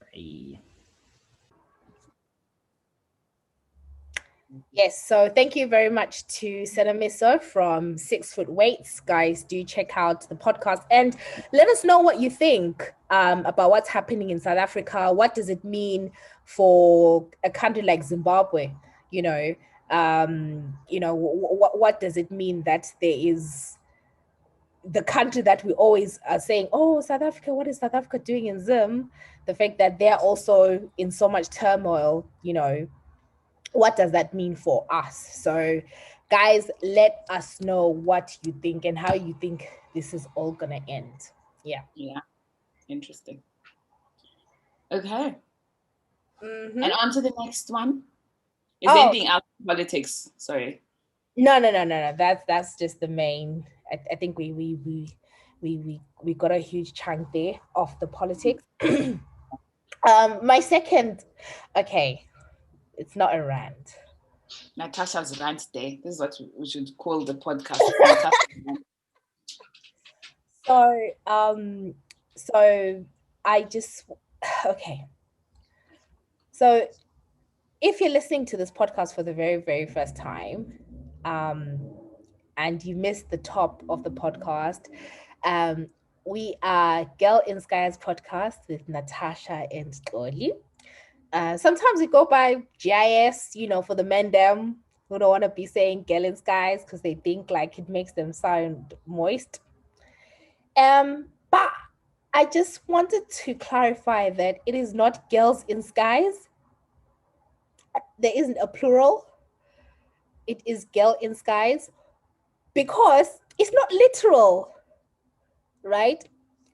Bye. Yes, so thank you very much to Senna Miso from 6 Foot Weights. Guys, do check out the podcast and let us know what you think about what's happening in South Africa. What does it mean for a country like Zimbabwe? What does it mean that there is the country that we always are saying, oh, South Africa, what is South Africa doing in Zim? The fact that they're also in so much turmoil, what does that mean for us? So guys, let us know what you think and how you think this is all gonna end. Yeah Interesting. Okay. Mm-hmm. And on to the next one. Is there anything else in politics? Sorry. No, that's just the main. I think we got a huge chunk there of the politics. My second, okay, it's not a rant. Natasha's rant day. This is what we should call the podcast. So I just, okay. So if you're listening to this podcast for the very, very first time, and you missed the top of the podcast, we are Girl in Skies podcast with Natasha and Xolie. Sometimes we go by GIS, for the men them who don't want to be saying Girl in Skies because they think like it makes them sound moist. But I just wanted to clarify that it is not girls in skies. There isn't a plural. It is girl in skies because it's not literal, right?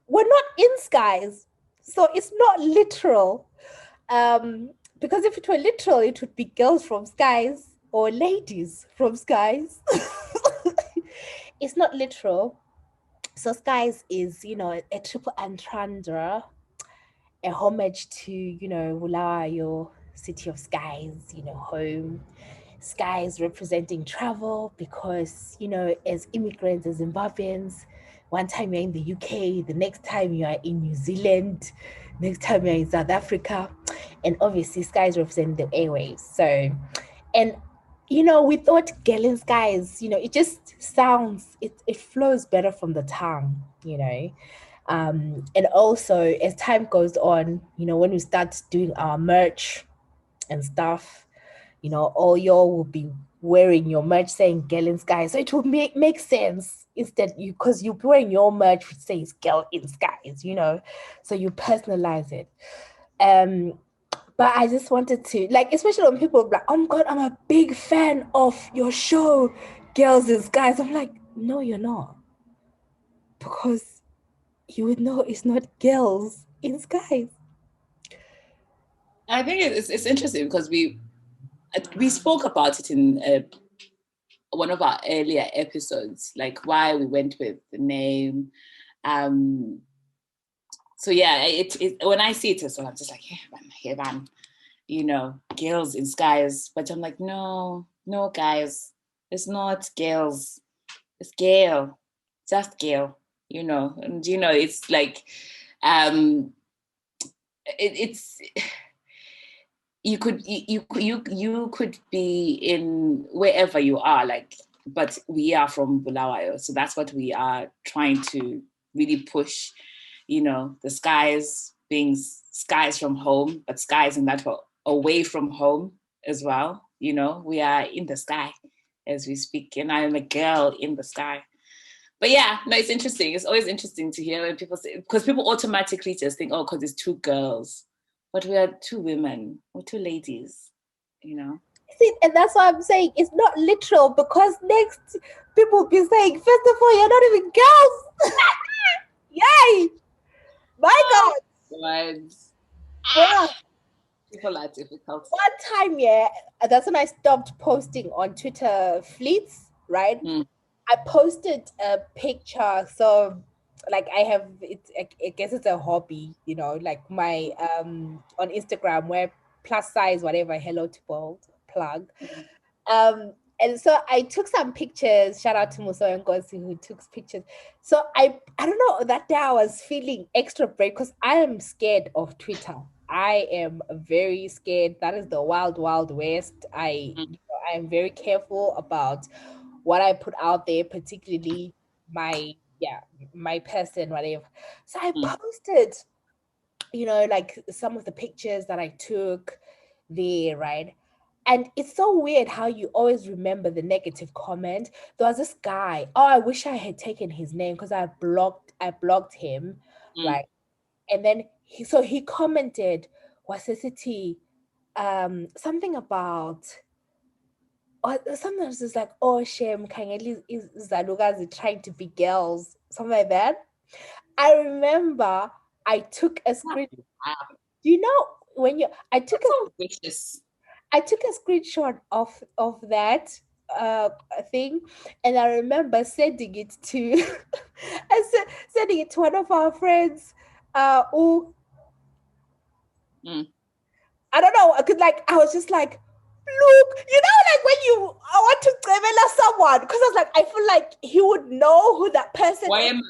We're not in skies, so it's not literal. Because if it were literal, it would be girls from skies or ladies from skies. It's not literal. So skies is, a triple entendre, a homage to, Bulawayo, city of skies, home. Skies representing travel because, as immigrants, as Zimbabweans, one time you're in the UK, the next time you are in New Zealand, next time you're in South Africa. And obviously skies represent the airwaves. So, and, we thought girl in skies, it just sounds, it flows better from the tongue, and also as time goes on, when we start doing our merch and stuff, all y'all will be wearing your merch saying girl in skies. So it will make sense instead because you're wearing your merch which says girl in skies, so you personalize it. But I just wanted to, especially when people are like, oh my God, I'm a big fan of your show, Girls in Skies. I'm like, no, you're not. Because you would know it's not girls in skies. I think it's interesting because we spoke about it in one of our earlier episodes, like why we went with the name. So yeah, it when I see it, so I'm just like, hey man, girls in skies. But I'm like, no, guys, it's not girls, it's Gail, just Gail, and it's like, it's you could be in wherever you are, but we are from Bulawayo, so that's what we are trying to really push. The skies being skies from home, but skies in that away from home as well. You know, we are in the sky as we speak, and I am a girl in the sky. But yeah, no, it's interesting. It's always interesting to hear when people say, because people automatically just think, oh, because it's two girls, but we are two women, we're two ladies, you know. See, and that's why I'm saying it's not literal, because next people will be saying, first of all, you're not even girls. Yay! My God. Words. Bruh. People are difficult. One time, yeah, that's when I stopped posting on Twitter fleets, right? I posted a picture, so like I have it. I guess it's a hobby, you know, like my on Instagram where plus size whatever hello to world plug. And so I took some pictures. Shout out to Muso and Ngozi who took pictures. So I don't know, that day I was feeling extra brave because I am scared of Twitter. I am very scared. That is the wild, wild west. I am very careful about what I put out there, particularly my person, whatever. So I posted, you know, like some of the pictures that I took there, right? And it's so weird how you always remember the negative comment. There was this guy. Oh, I wish I had taken his name because I blocked him, right? And then he commented, Wasisiti, something about, or sometimes it's like, oh shame, Kangeli is Zalugazi trying to be girls, something like that. I remember I took a screen. Do you know when you I took a screenshot of that thing, and I remember sending it to sending it to one of our friends who I don't know, I was just like, look, you know, like when I want to reveal someone, because I was like, I feel like he would know who that person is.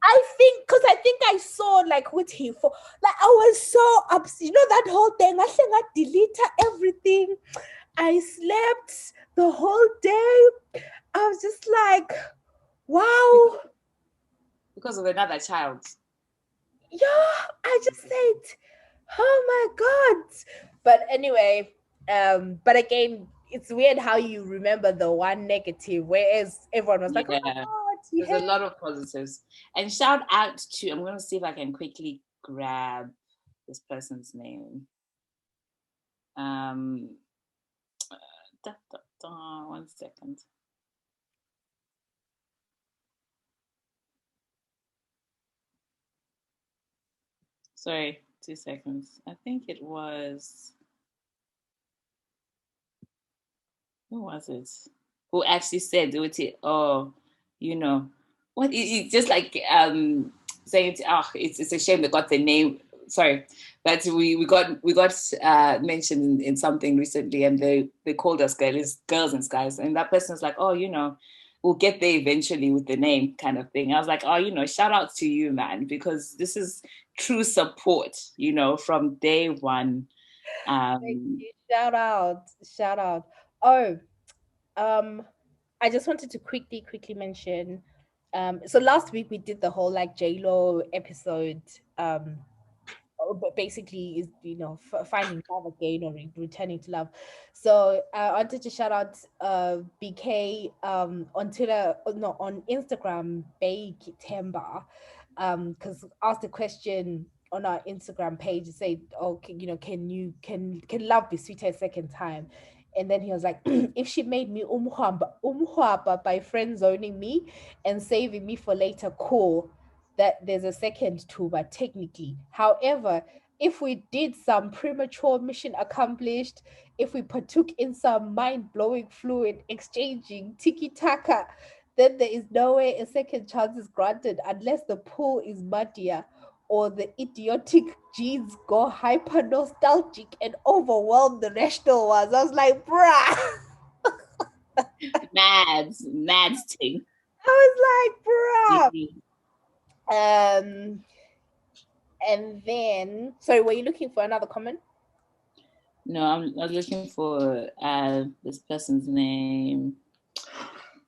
I think I saw like what he for, like I was so upset, you know, that whole thing. I think I deleted everything. I slept the whole day. I was just like, wow. Because of another child. Yeah, I just said, oh my God. But anyway, but again, it's weird how you remember the one negative, whereas everyone was like, oh my God. There's a lot of positives. And shout out to, I'm going to see if I can quickly grab this person's name. 1 second. Sorry, 2 seconds. I think it was, who was it? Who actually said, oh, you know, what, it's just like saying, it's a shame they got the name. Sorry, but we got mentioned in something recently, and they called us girls and skies, and that person's like, oh, you know, we'll get there eventually with the name kind of thing. I was like, oh, you know, shout out to you, man, because this is true support, you know, from day one. Shout out. Oh, I just wanted to quickly mention. So last week we did the whole like J-Lo episode. But basically is, you know, finding love again or returning to love. So I wanted to shout out BK on Twitter, no, on Instagram, Bay Temba, because asked a question on our Instagram page to say, oh, you know, can love be sweeter a second time? And then he was like, if she made me umhwaba by friend zoning me and saving me for later, cool, that there's a second tuba technically. However, if we did some premature mission accomplished, if we partook in some mind-blowing fluid exchanging tiki-taka, then there is no way a second chance is granted unless the pool is muddier or the idiotic genes go hyper nostalgic and overwhelm the rational ones. I was like, bruh. Mad thing. I was like, bruh. And then, sorry, were you looking for another comment? No, I was looking for this person's name,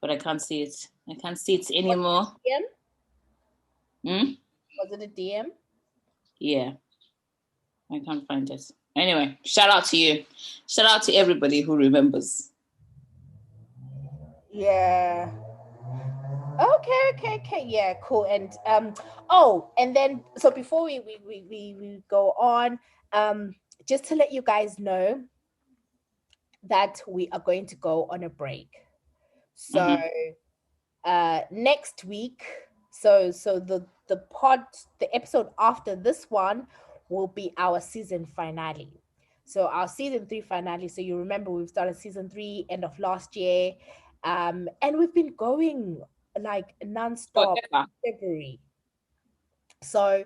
but I can't see it. I can't see it anymore. Was it a DM? Yeah, I can't find it. Anyway, shout out to you. Shout out to everybody who remembers. Yeah. Okay. Yeah, cool. And and then so before we go on, just to let you guys know that we are going to go on a break. So next week, so the episode after this one will be our season finale. So our season 3 finale. So you remember we've started season 3 end of last year. And we've been going like non-stop Forever. February. So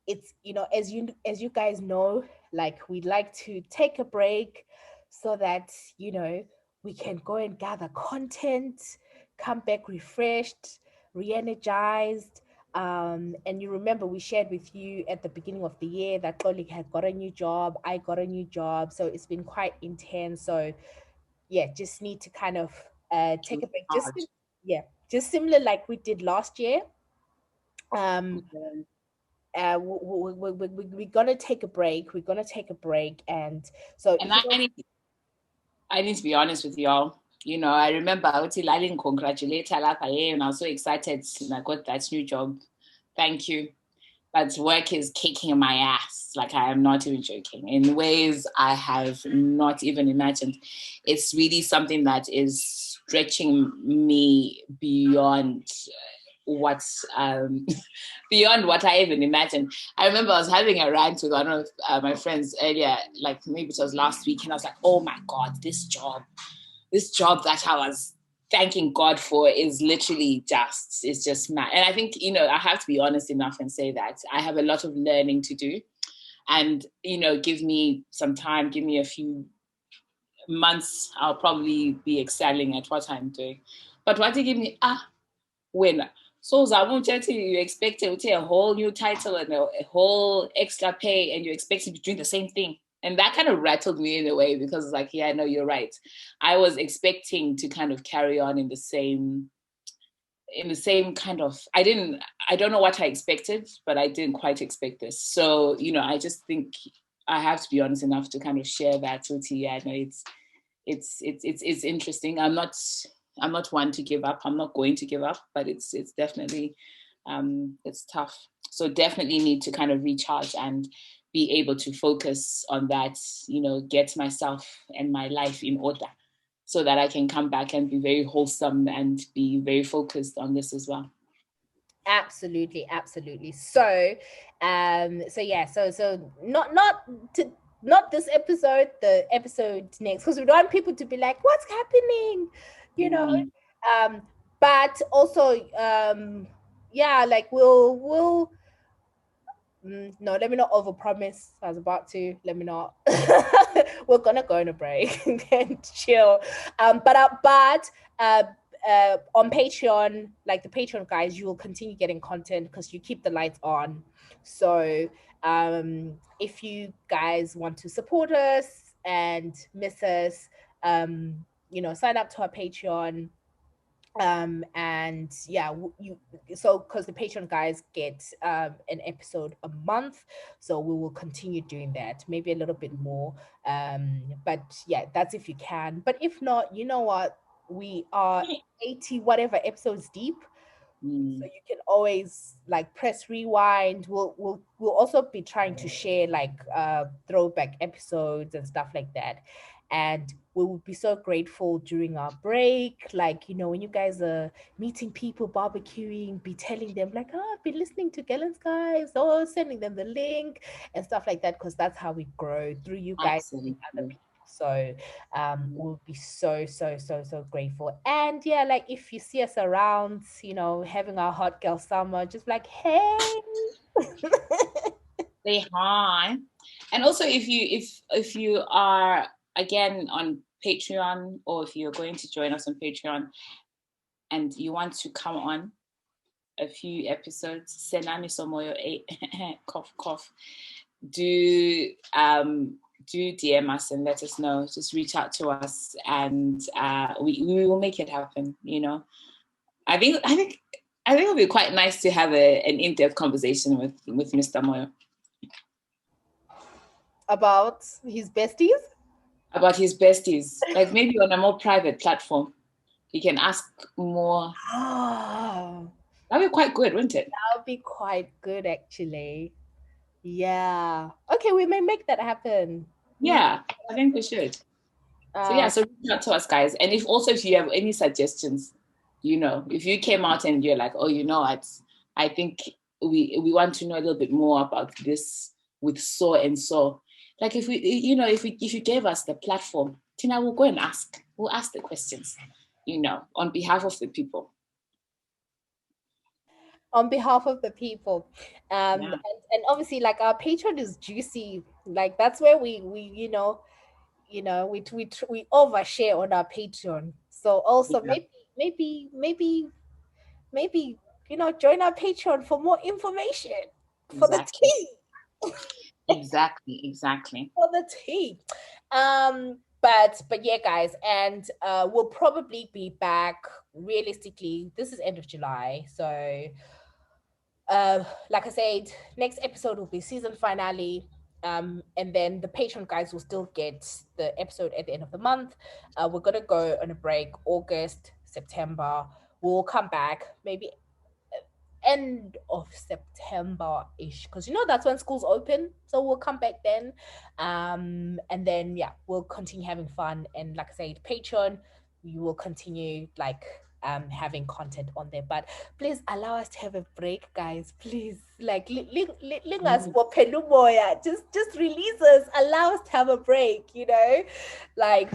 it's, as you guys know, like we like to take a break so that we can go and gather content, come back refreshed, re-energized. And you remember we shared with you at the beginning of the year that Xolie had got a new job, I got a new job, so it's been quite intense. So yeah, just need to kind of take a break, just similar like we did last year. We're gonna take a break. We're gonna take a break, and so and I need to be honest with y'all. I remember I didn't congratulate her and I was so excited and I got that new job. Thank you. But work is kicking my ass. Like, I am not even joking. In ways I have not even imagined. It's really something that is stretching me beyond what's beyond what I even imagined. I remember I was having a rant with one of my friends earlier, like maybe it was last week, and I was like, oh my God, this job that I was thanking God for is literally it's just mad. And I think, I have to be honest enough and say that I have a lot of learning to do. And, give me some time, give me a few months, I'll probably be excelling at what I'm doing. But what they give me, winner. So you expect a whole new title and a whole extra pay, and you expect to be doing the same thing. And that kind of rattled me in a way, because it's like, yeah, no, you're right. I was expecting to kind of carry on in the same kind of, I don't know what I expected, but I didn't quite expect this. So, I just think I have to be honest enough to kind of share that with you. Yeah, no, it's interesting. I'm not one to give up. I'm not going to give up, but it's definitely it's tough. So definitely need to kind of recharge and be able to focus on that, get myself and my life in order so that I can come back and be very wholesome and be very focused on this as well. Absolutely. So not this episode, the episode next, because we don't want people to be like, what's happening, but also like we'll no, let me not overpromise. I was about to. Let me not. We're gonna go on a break and chill. But on Patreon, like the Patreon guys, you will continue getting content because you keep the lights on. So if you guys want to support us and miss us, sign up to our Patreon. And yeah, because the Patreon guys get an episode a month, so we will continue doing that, maybe a little bit more, but yeah, that's if you can. But if not, you know what, we are 80 whatever episodes deep, so you can always like press rewind. We'll also be trying to share like throwback episodes and stuff like that. And we would be so grateful during our break, like, when you guys are meeting people, barbecuing, be telling them like, oh, I've been listening to Gellen's guys, or sending them the link and stuff like that, because that's how we grow, through you guys and other people. So we'll be so grateful. And yeah, like if you see us around, having our hot girl summer, just like, hey, say hi. And also, if you are again on Patreon, or if you're going to join us on Patreon and you want to come on a few episodes, Senami Somoyo cough. Do DM us and let us know. Just reach out to us, and we will make it happen. I think it'll be quite nice to have an in-depth conversation with Mr. Moyo. About his besties? About his besties, like maybe on a more private platform. He can ask more. Oh, That'd be quite good, wouldn't it? that would be quite good, actually. Yeah. Okay, we may make that happen. Yeah, I think we should. So yeah, Um, so reach out to us, guys. And if you have any suggestions, if you came out and you're like, oh, I think we want to know a little bit more about this with so and so. Like if you gave us the platform, Tina will go and ask. We'll ask the questions, on behalf of the people. on behalf of the people. Yeah. And obviously, like, our Patreon is juicy. Like, that's where we we overshare on our Patreon. So also, Yeah. maybe join our Patreon for more information, for the Exactly. tea. Exactly. For the tea. But yeah, guys, and we'll probably be back. Realistically, this is end of July, so like I said, next episode will be season finale. And then the Patreon guys will still get the episode at the end of the month. We're gonna go on a break, August, September. We'll come back maybe end of September-ish, because that's when schools open. So we'll come back then. And then yeah, we'll continue having fun. And like I said, Patreon, we will continue having content on there. But please allow us to have a break, guys. Please, like, us for Pelumoya. Just release us, allow us to have a break, like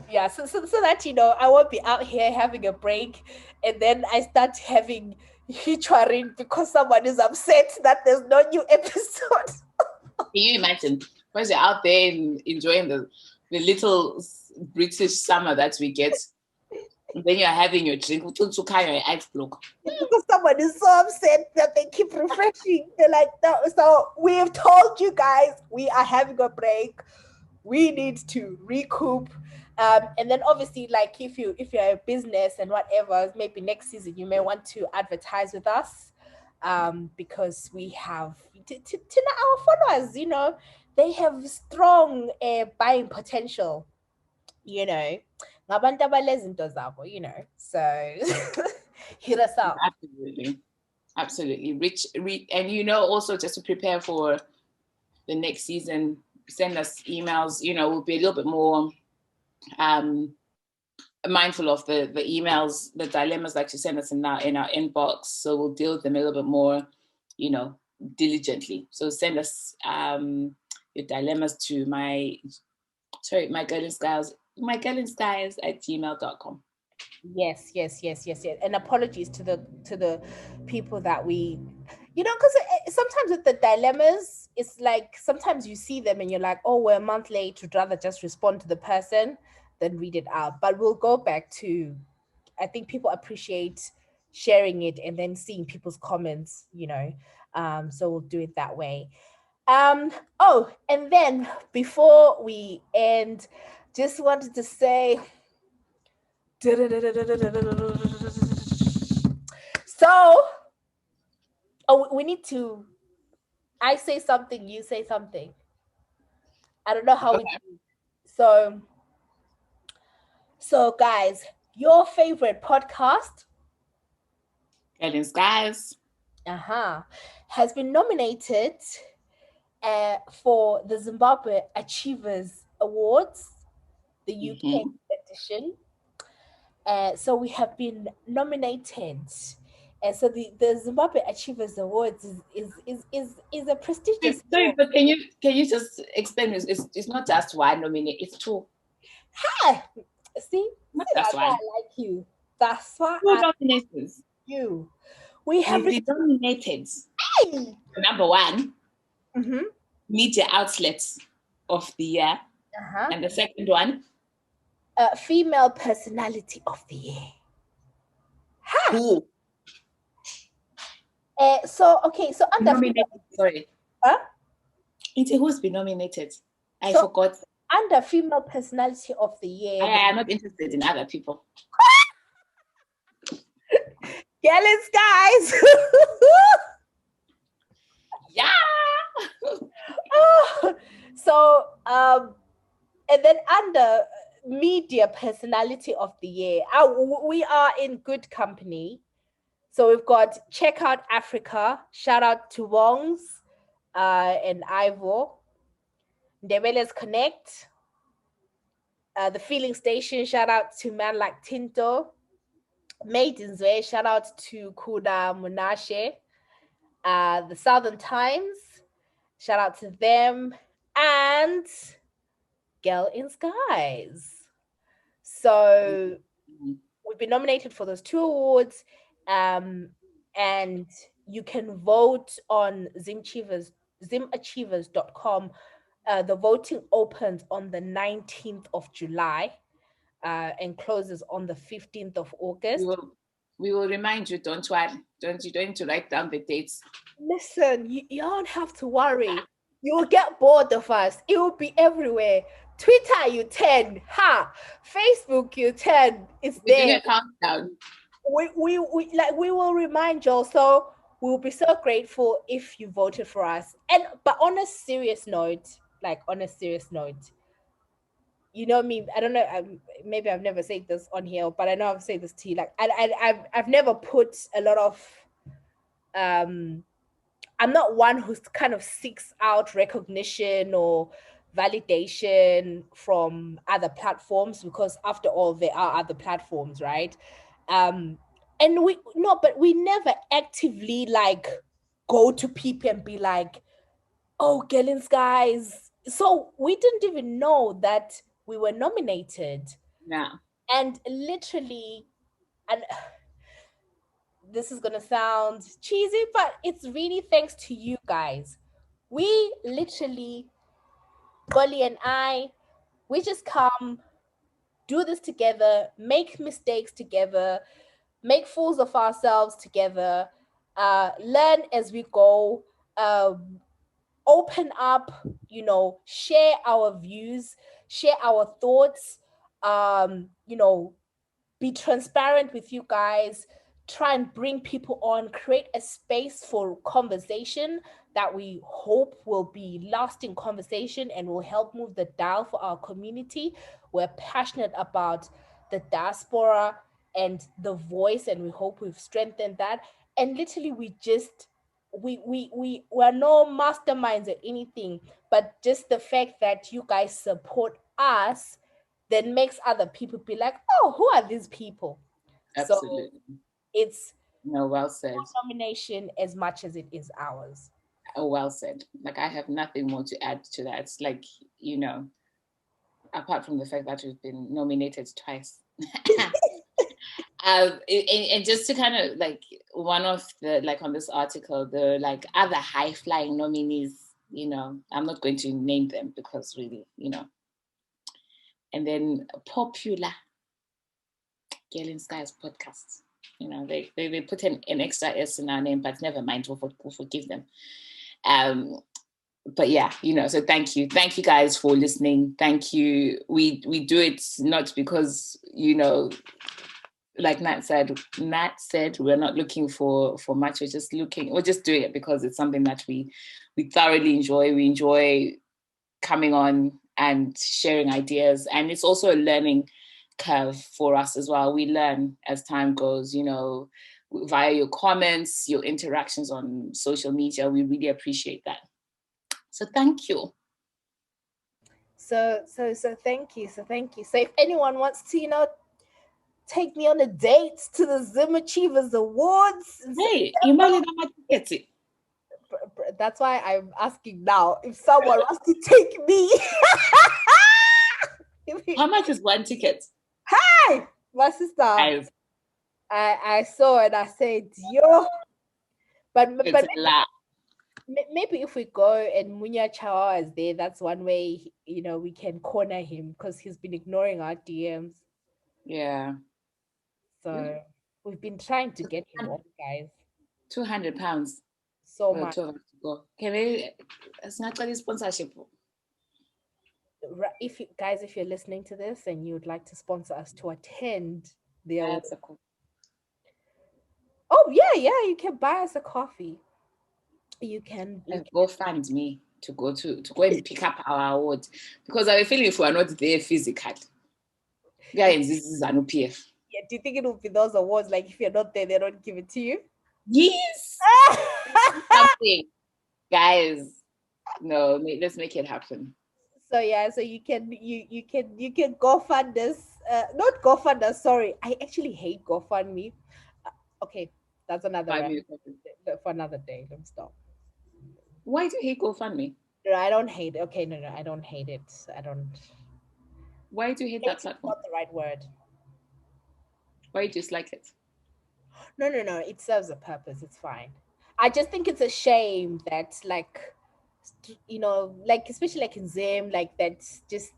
yeah, so that I won't be out here having a break and then I start having featuring because someone is upset that there's no new episode. Can you imagine? Once you're out there enjoying the little British summer that we get, and then you're having your drink, your ice block. Because someone is so upset that they keep refreshing. They're like, no. So we've told you guys we are having a break. We need to recoup. And then obviously, like, if you're a business and whatever, maybe next season you may want to advertise with us, because we have our followers, they have strong buying potential, ngabantu abalezinto zabo, so hit us up. Absolutely rich, and also just to prepare for the next season, send us emails. We'll be a little bit more mindful of the emails, the dilemmas that you send us in our inbox. So we'll deal with them a little bit more, diligently. So send us your dilemmas to my girling styles at gmail.com. Yes. And apologies to the people that we, because sometimes with the dilemmas, it's like sometimes you see them and you're like, oh, we're a month late. Would rather just respond to the person than read it out. But we'll go back to, I think people appreciate sharing it and then seeing people's comments, so we'll do it that way. Oh, and then before we end, just wanted to say, so we need to, I say something, you say something. I don't know how we do. So guys, your favorite podcast, Girling Skies, has been nominated for the Zimbabwe Achievers Awards, the UK edition. So we have been nominated. And so the Zimbabwe Achievers Awards is a prestigious. Sorry, but can you just explain? It's not just one nomination; it's two. Hi, see, that's why I like you. That's why two nominations. You, we have been nominated. Hey! Number one, Media Outlets of the Year, and the second one, Female Personality of the Year. Who? So under sorry. Who's been nominated? I forgot. Under Female Personality of the Year. I am not interested in other people. Girling Skies. Yeah. So, and then under media personality of the year, we are in good company. So we've got Check Out Africa, shout out to Wongs and Ivo. Ndebele's Connect, the Feeling Station, shout out to Man Like Tinto. Maiden's Way, shout out to Kuda Munashe. The Southern Times, shout out to them. And Girl in Skies. So we've been nominated for those 2 awards. And you can vote on zimachievers.com. The voting opens on the 19th of July and closes on the 15th of August. We will remind you, don't worry. You don't need to write down the dates. Listen, you don't have to worry. You will get bored of us. It will be everywhere. Twitter, you 10. Facebook, you 10. It's We're there. doing a countdown. We will remind you. So we'll be so grateful if you voted for us. But on a serious note, you know me, I don't know, maybe I've never said this on here, but I know I've said this to you. Like I've never put a lot of I'm not one who kind of seeks out recognition or validation from other platforms, because after all, there are other platforms, right? And but we never actively like go to people and be like, oh, Gillen's guys. So we didn't even know that we were nominated. Yeah. And literally, and this is gonna sound cheesy, but it's really thanks to you guys. We literally, Xolie and I, we just come, do this together, make mistakes together, make fools of ourselves together, learn as we go, open up, share our views, share our thoughts, be transparent with you guys, try and bring people on, create a space for conversation that we hope will be lasting conversation and will help move the dial for our community. We're passionate about the diaspora and the voice, and we hope we've strengthened that. And literally we're no masterminds or anything, but just the fact that you guys support us then makes other people be like, oh, who are these people? Absolutely. So it's well said. Nomination as much as it is ours. Oh, well said. Like, I have nothing more to add to that. It's like, apart from the fact that we've been nominated twice. And just to kind of like, one of the, like on this article, the like other high flying nominees, I'm not going to name them because really, and then popular Girl in Skies podcast. They put an extra S in our name, but never mind, we'll forgive them. But yeah, so thank you guys for listening. Thank you. We do it not because, like Nat said, we're not looking for much. We're just doing it because it's something that we thoroughly enjoy. We enjoy coming on and sharing ideas, and it's also a learning curve for us as well. We learn as time goes, via your comments, your interactions on social media. We really appreciate that. So thank you. So thank you. So if anyone wants to, take me on a date to the Zim Achievers Awards. Hey, you might not get it. That's why I'm asking now. If someone wants to take me. How much is one ticket? Hi, my sister. I saw and I said, yo. But maybe if we go and Munya Chawa is there, that's one way, we can corner him because he's been ignoring our DMs. Yeah. So we've been trying to get him on, guys. £200. So much. Can we? It's not really sponsorship. If you're listening to this and you'd like to sponsor us to attend the award. Cool. Oh yeah, you can buy us a coffee. You can go find me. to go and pick up our award, because I feel if we are not there physically, guys, this is an OPF. Yeah, do you think it will be those awards like if you're not there, they don't give it to you? Yes. Something, guys. No, let's make it happen. So yeah, so you can go fund us. Not go fund us. Sorry, I actually hate GoFundMe. Okay, that's another for another day. Let me stop. Why do you hate GoFundMe? No, I don't hate it. Okay, no, I don't hate it. I don't. Why do you hate that platform? Not the right word. Why do you dislike it? No. It serves a purpose. It's fine. I just think it's a shame that, like, you know, like especially like in Zim, like that's just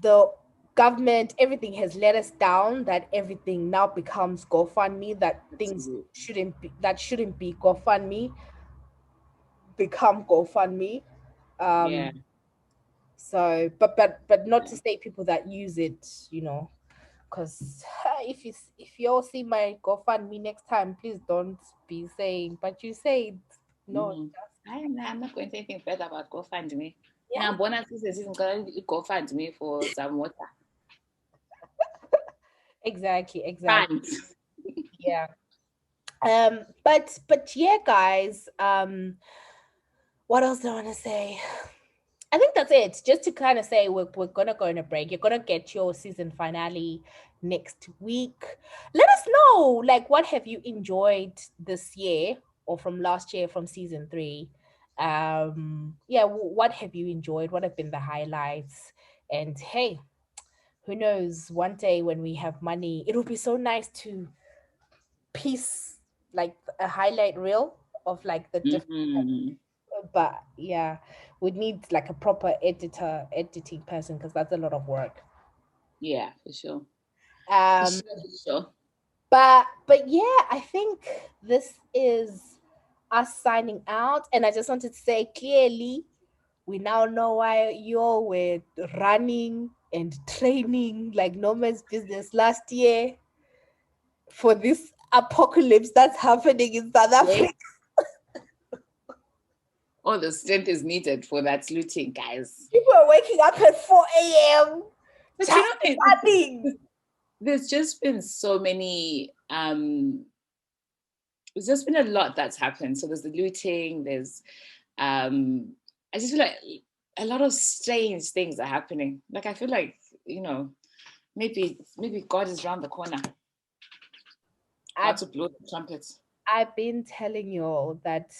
the government, everything has let us down, that everything now becomes GoFundMe, that things shouldn't be GoFundMe become GoFundMe. Yeah. So but not to say people that use it, you know, because if you all see my GoFundMe next time, please don't be saying, but you say no. I'm not going to say anything bad about GoFundMe. Yeah, bonus is GoFundMe for some water. Exactly. Yeah. But yeah, guys. What else do I want to say? I think that's it. Just to kind of say, we're gonna go on a break. You're gonna get your season finale next week. Let us know, like, what have you enjoyed this year or from last year, from season 3? Yeah, what have you enjoyed? What have been the highlights? And hey, who knows? One day when we have money, it'll be so nice to piece like a highlight reel of like the different. But yeah, we need like a proper editing person, because that's a lot of work. Yeah, for sure. For sure. But yeah, I think this is us signing out, and I just wanted to say clearly, we now know why you all were running and training like no man's business last year for this apocalypse that's happening in South Africa. All the strength is needed for that looting, guys. People are waking up at 4 a.m. running. There's just been so many, there's just been a lot that's happened. So there's the looting, there's, I just feel like a lot of strange things are happening. Like, I feel like, you know, maybe God is around the corner. I have to blow the trumpets. I've been telling you all that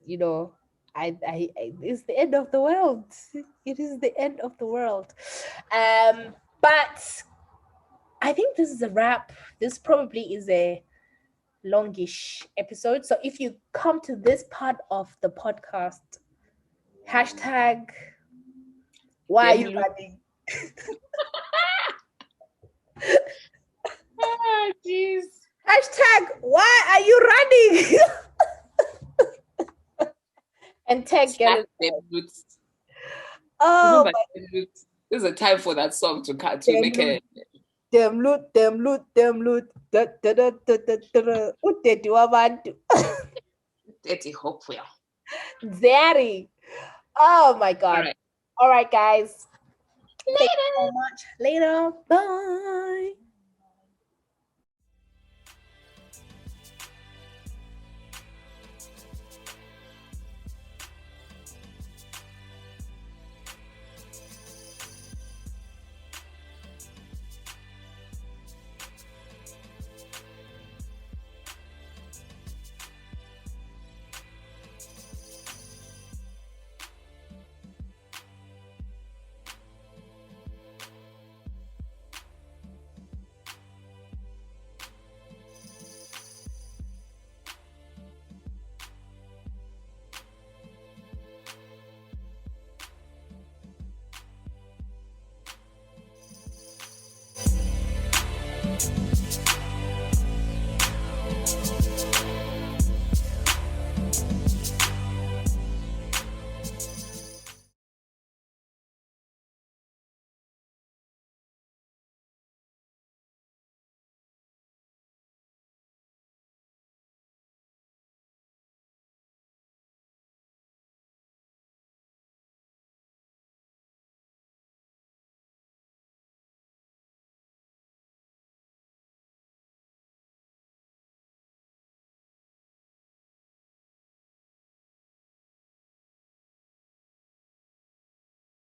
you know, it's the end of the world. It is the end of the world. But I think this is a wrap. This probably is a longish episode. So if you come to this part of the podcast, hashtag why are you running? Oh, jeez. Hashtag why are you running? And tag get it. Oh, there's a time for that song to make it. Them loot. Da da da da da da. Utetu abantu. Dirty hopeful. Zeri. Oh my God. All right, guys. Later. Thank you so much. Later. Bye.